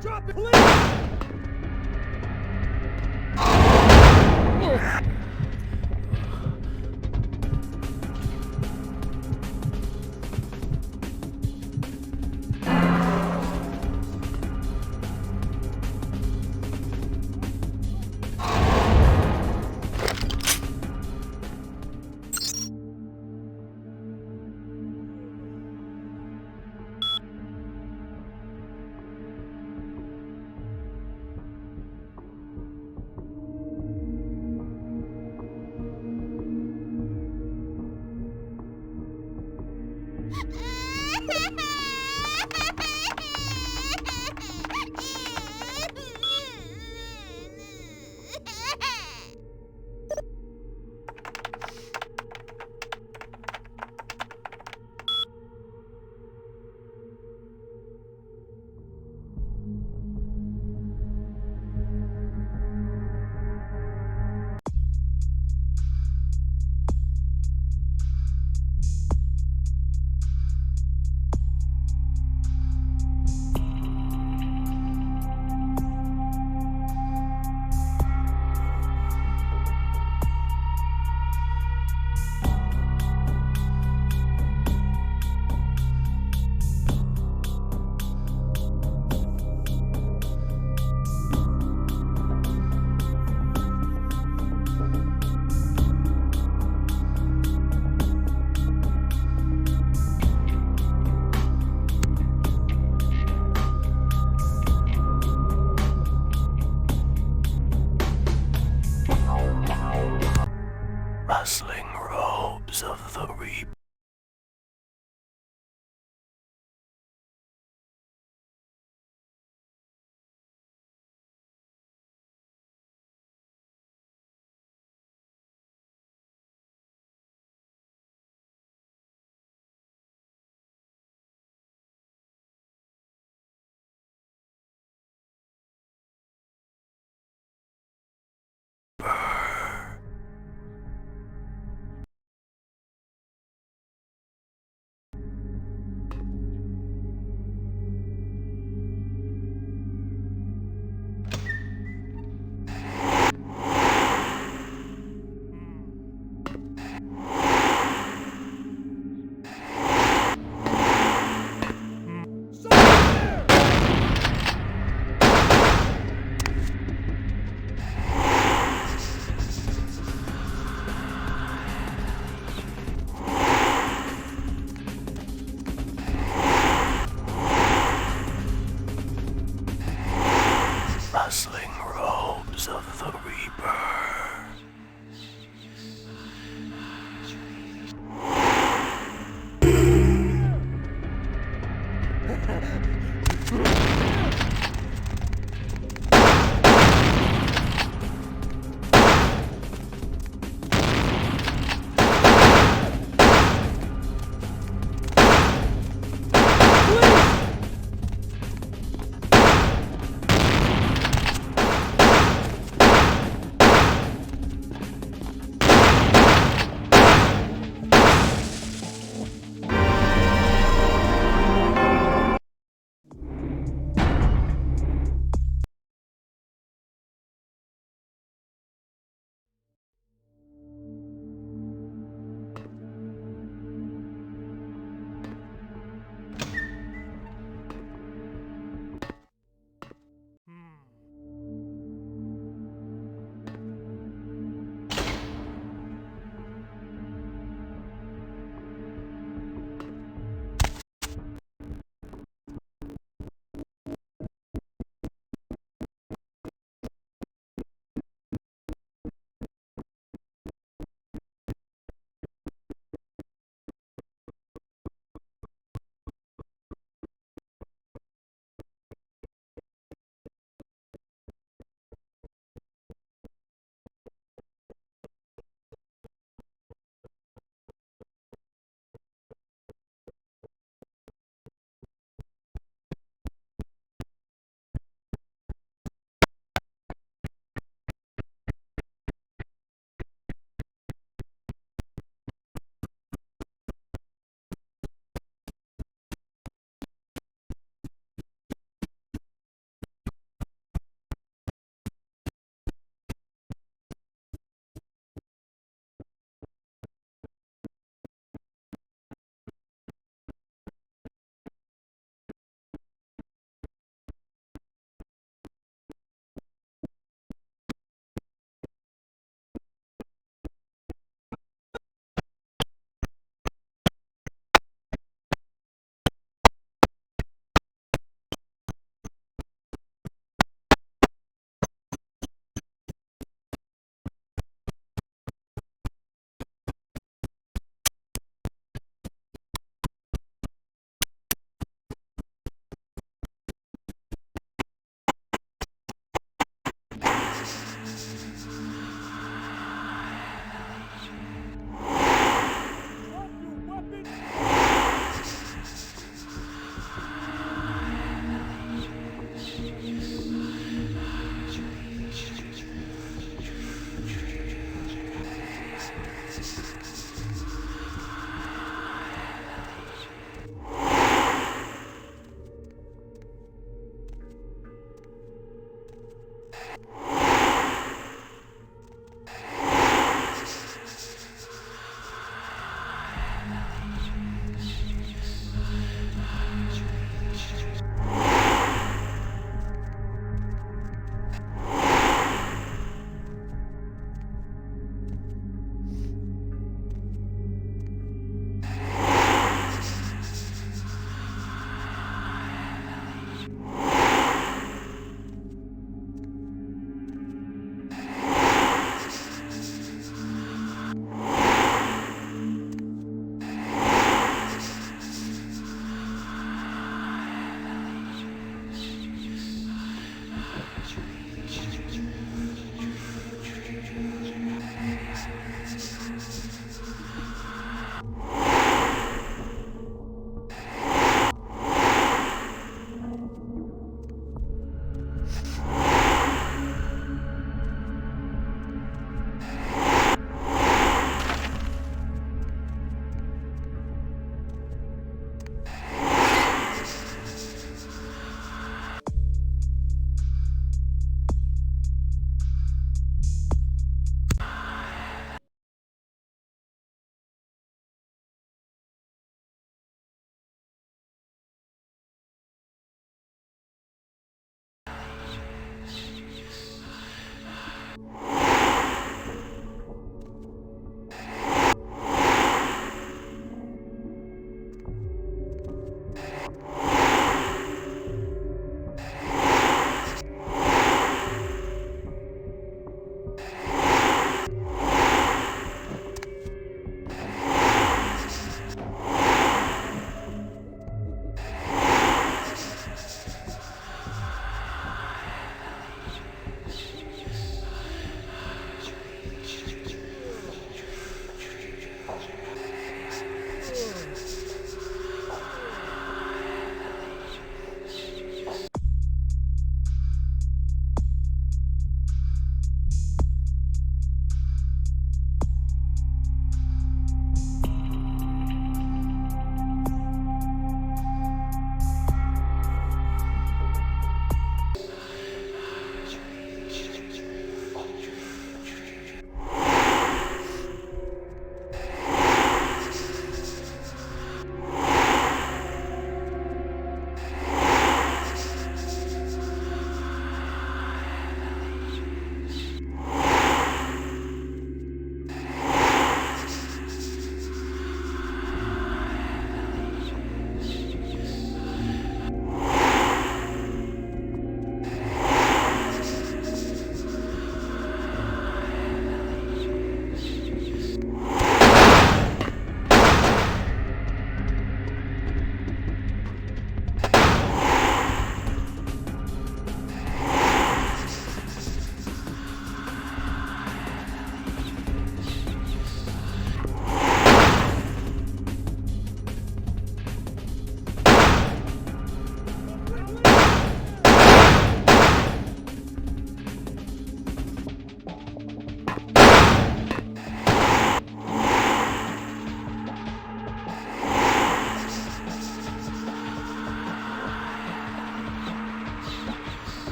S: Drop it, police!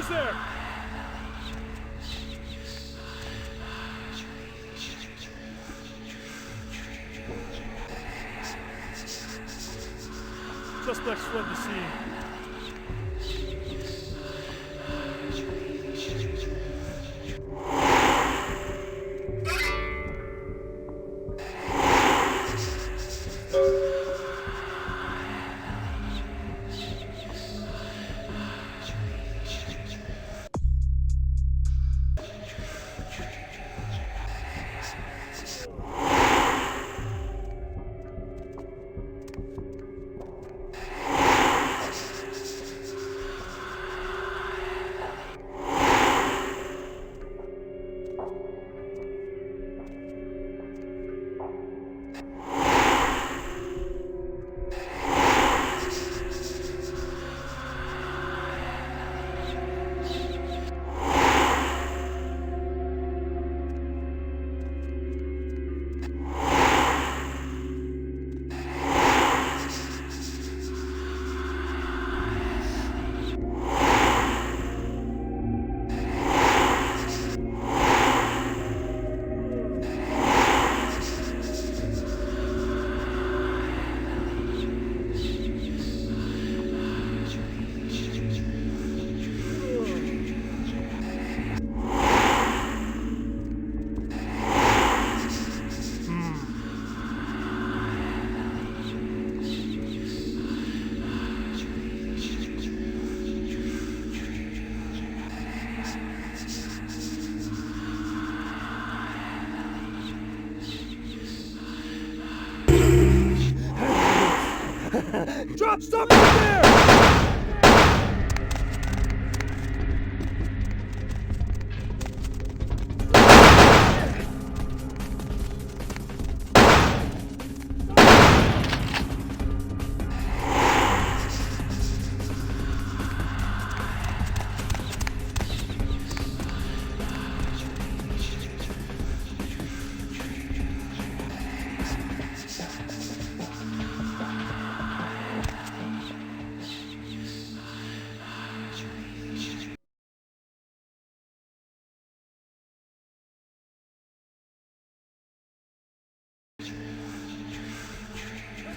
F: Who's there? Suspects fled the scene. Drop! Stop right there!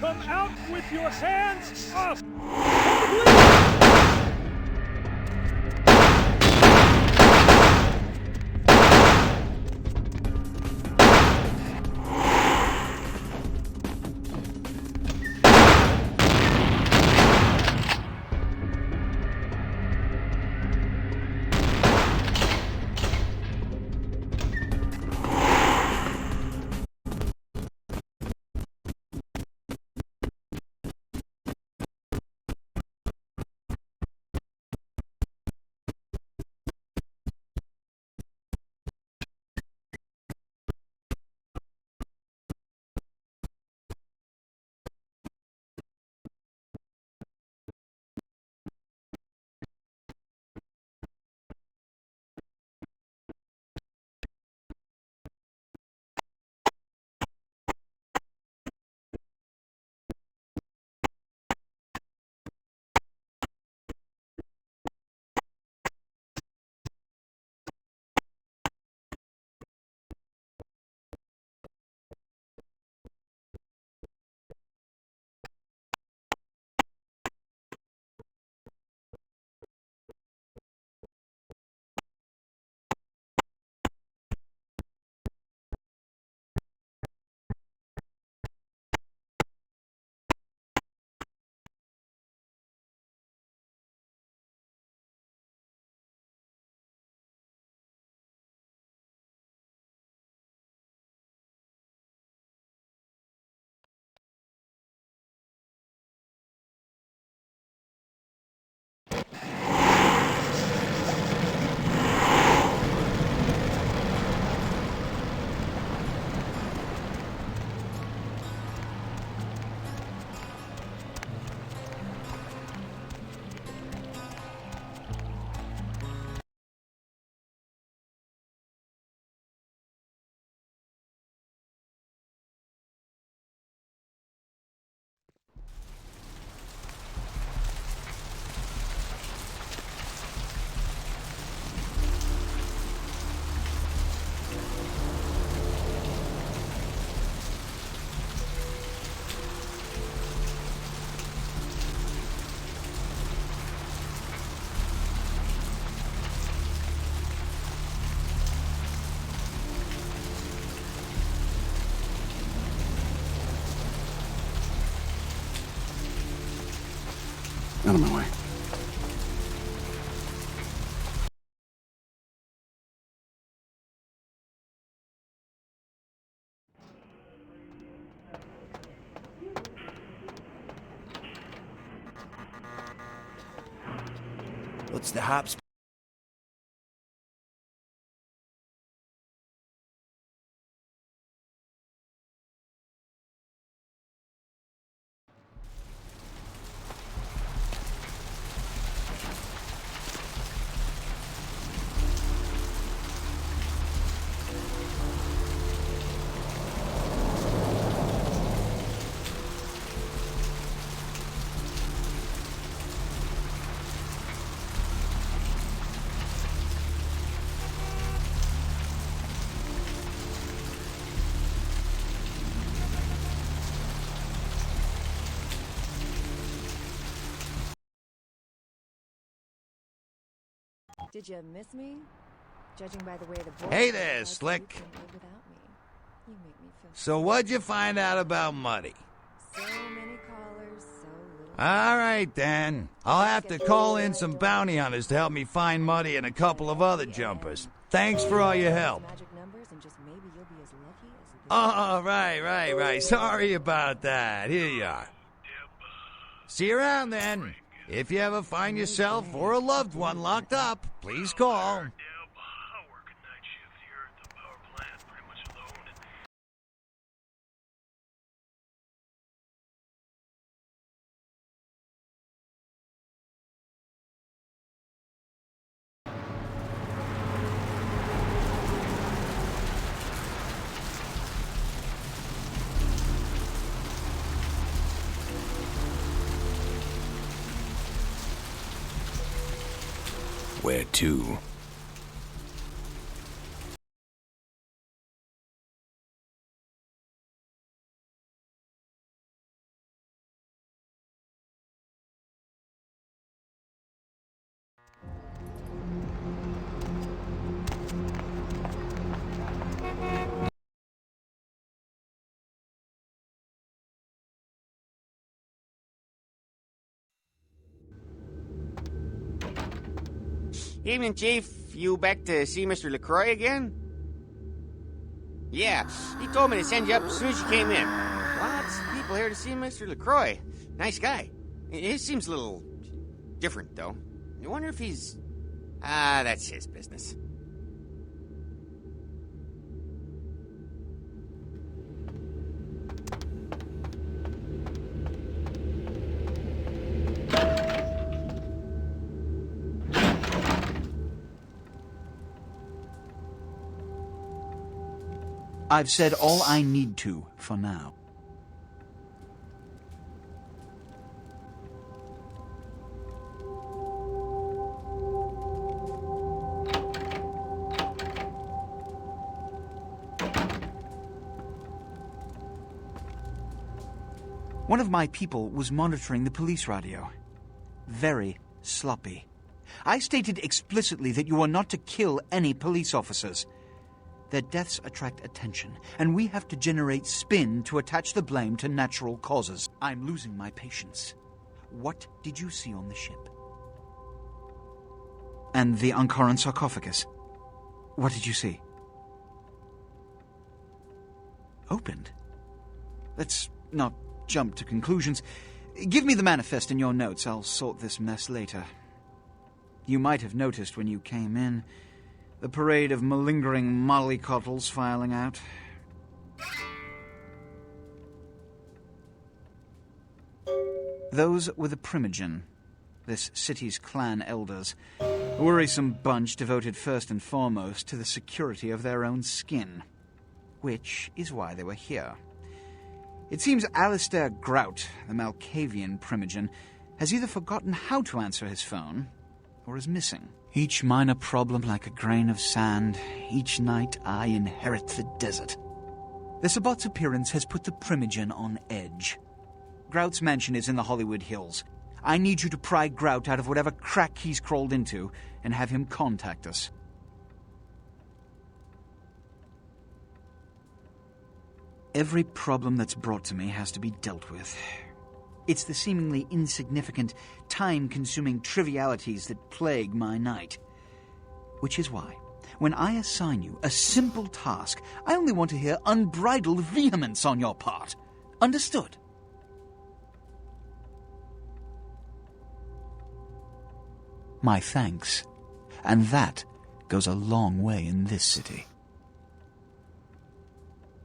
F: Come out with your hands up!
R: Out of my way.
A: What's the hops?
D: Did you miss me? Judging by the way the boys
C: Hey there, Slick.
D: You couldn't live without me. You make me feel
C: So what'd you find out about money?
D: so many callers, so little.
C: All right, then. I'll have to call in some bounty hunters to help me find Muddy and a couple of other jumpers. Thanks for all your help.
D: Magic numbers, and just maybe you'll be as lucky as
C: Oh, right. Sorry about that. Here you are. See you around, then. If you ever find yourself or a loved one locked up, please call.
A: Where to?
G: Evening, Chief. You back to see Mr. LaCroix again? Yeah, he told me to send you up as soon as you came in. Lots of people here to see Mr. LaCroix. Nice guy. He seems a little different, though. I wonder if he's... that's his business.
V: I've said all I need to for now. One of my people was monitoring the police radio. Very sloppy. I stated explicitly that you are not to kill any police officers. Their deaths attract attention, and we have to generate spin to attach the blame to natural causes. I'm losing my patience. What did you see on the ship? And the Ankaran sarcophagus? What did you see? Opened? Let's not jump to conclusions. Give me the manifest in your notes. I'll sort this mess later. You might have noticed when you came in the parade of malingering mollycoddles filing out. Those were the Primogen, this city's clan elders, a worrisome bunch devoted first and foremost to the security of their own skin, which is why they were here. It seems Alistair Grout, the Malkavian Primogen, has either forgotten how to answer his phone or is missing. Each minor problem like a grain of sand. Each night I inherit the desert. The Sabbat's appearance has put the Primogen on edge. Grout's mansion is in the Hollywood Hills. I need you to pry Grout out of whatever crack he's crawled into and have him contact us. Every problem that's brought to me has to be dealt with. It's the seemingly insignificant, time-consuming trivialities that plague my night. Which is why, when I assign you a simple task, I only want to hear unbridled vehemence on your part. Understood? My thanks. And that goes a long way in this city.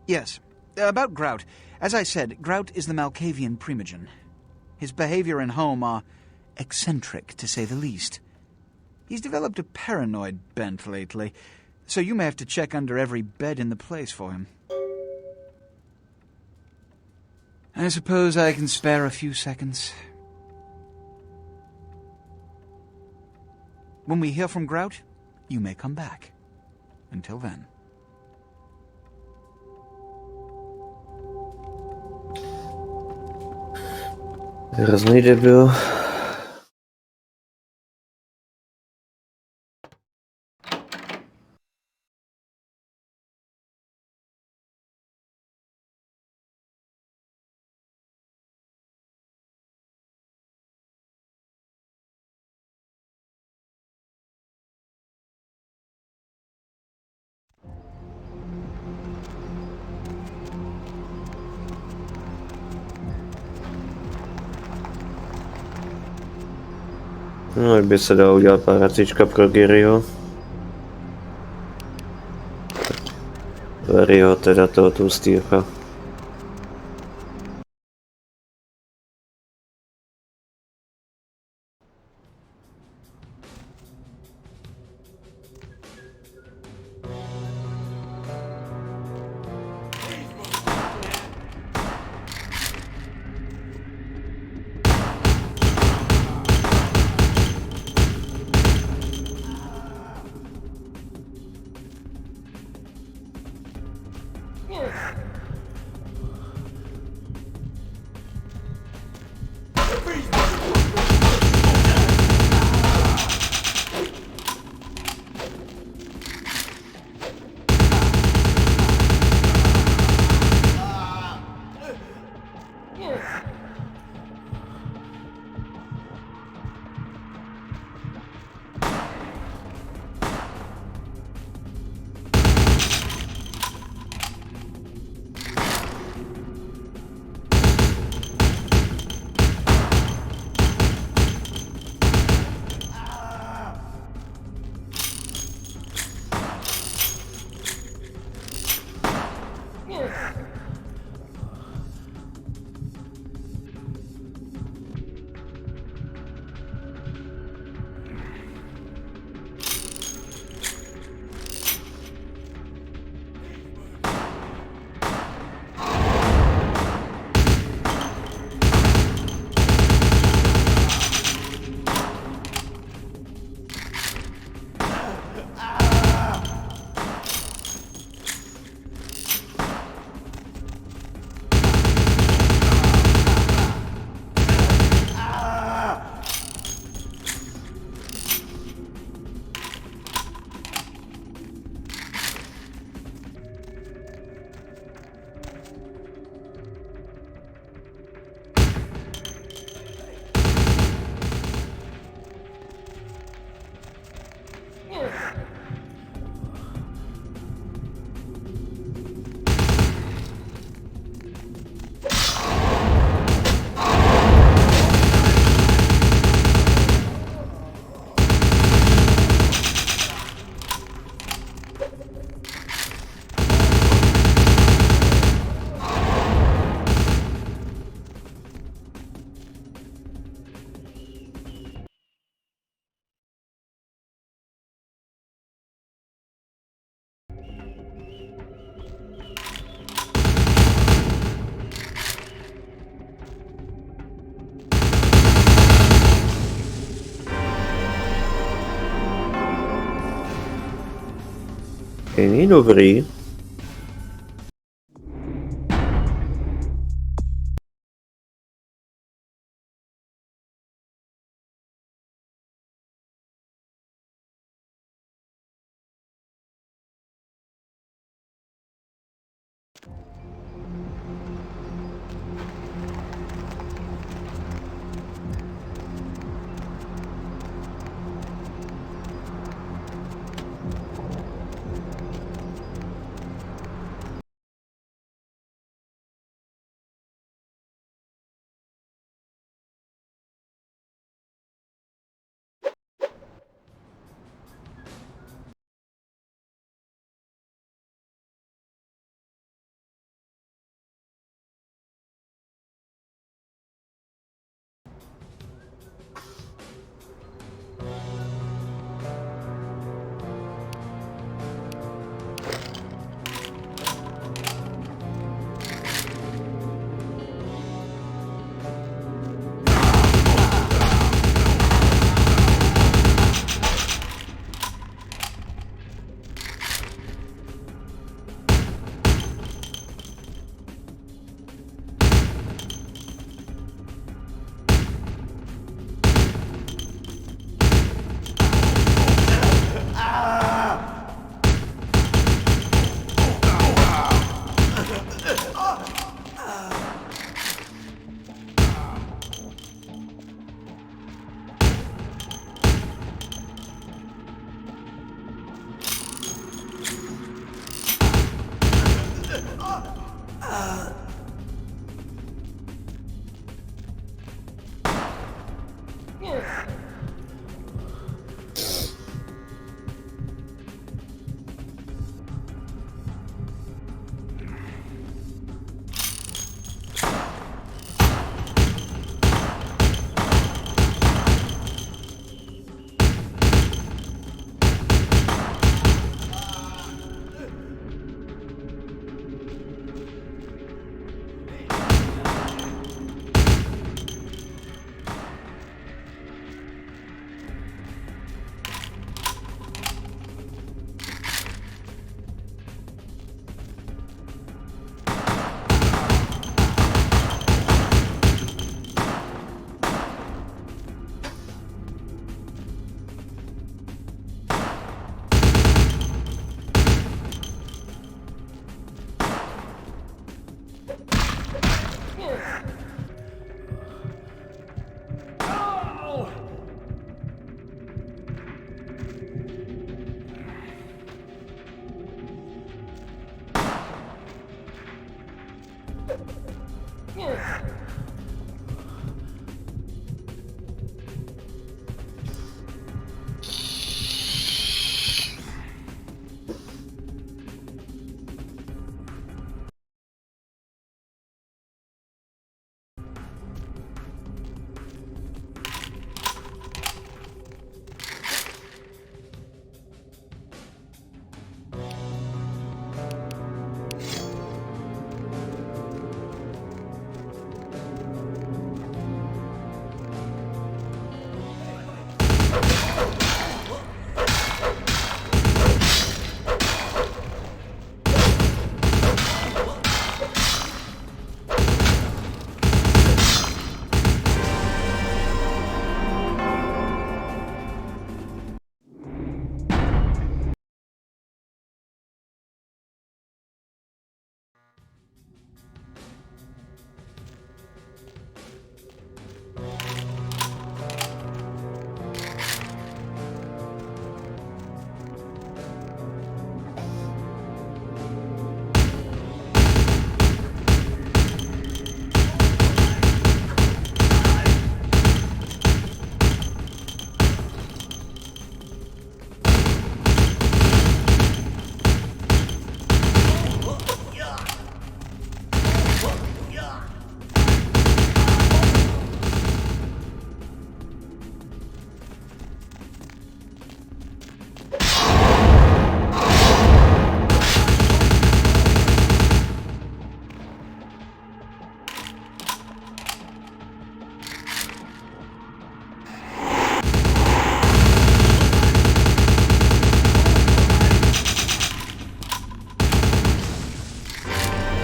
V: Yes, about Grout. As I said, Grout is the Malkavian primogen. His behavior and home are eccentric, to say the least. He's developed a paranoid bent lately, so you may have to check under every bed in the place for him. I suppose I can spare a few seconds. When we hear from Grout, you may come back. Until then.
M: Hrozný debil. No, jak by se dalo udělat paracička pro Garyho. Larryho, teda toho tlustýcha. Není dobrý.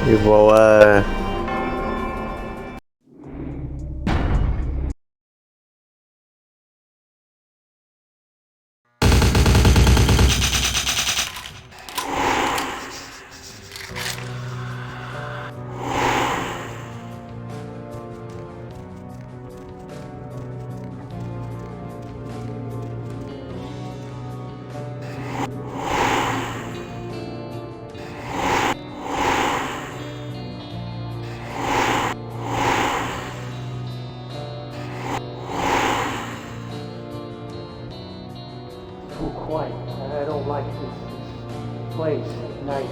M: Ty vole.
I: Too quiet. I don't like this place at night.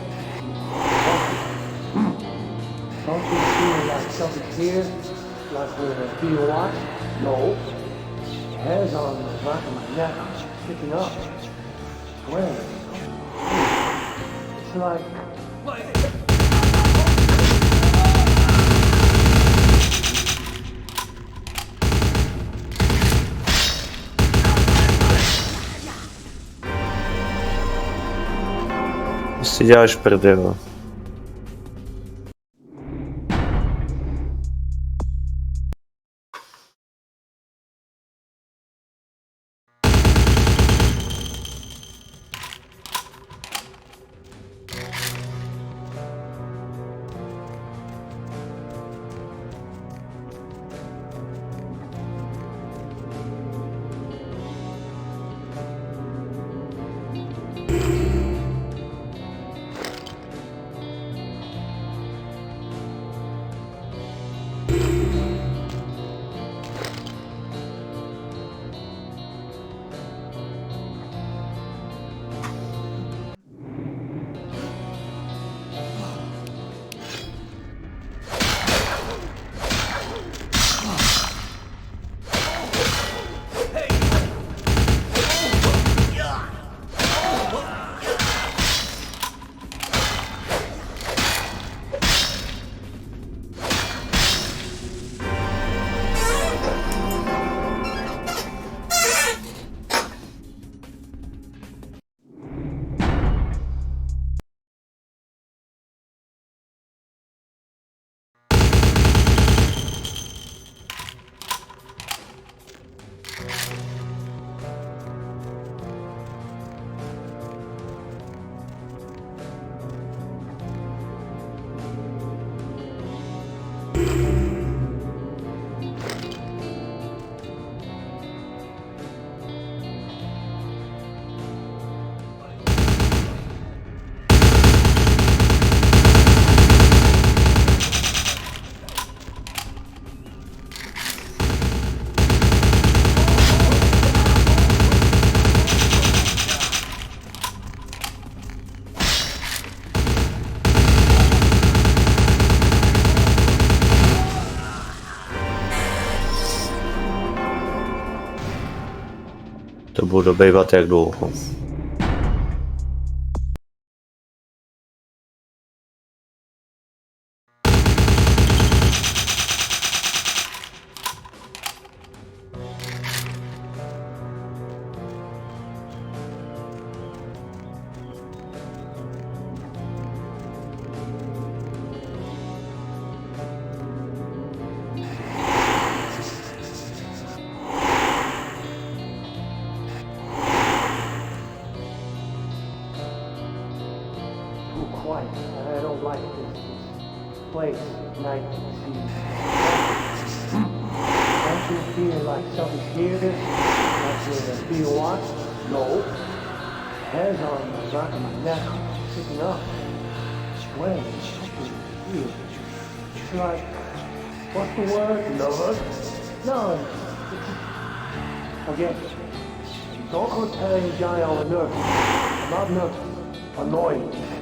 I: Don't you feel like something's here? Like we're being watched? No. Hairs on the back of my neck are sticking up. Swear. It's like...
M: Si děláš prdel. To budu bývat jak dlouho.
I: Quiet. I don't like this place at night. Don't you feel like something's here? Like we're being watched? No. Hairs on the back of my neck sticking up. Swear, something weird. It's like, what's the word? Nervous? No. Again. Don't go telling Johnny I'm nervous. I'm not nervous. Annoyed.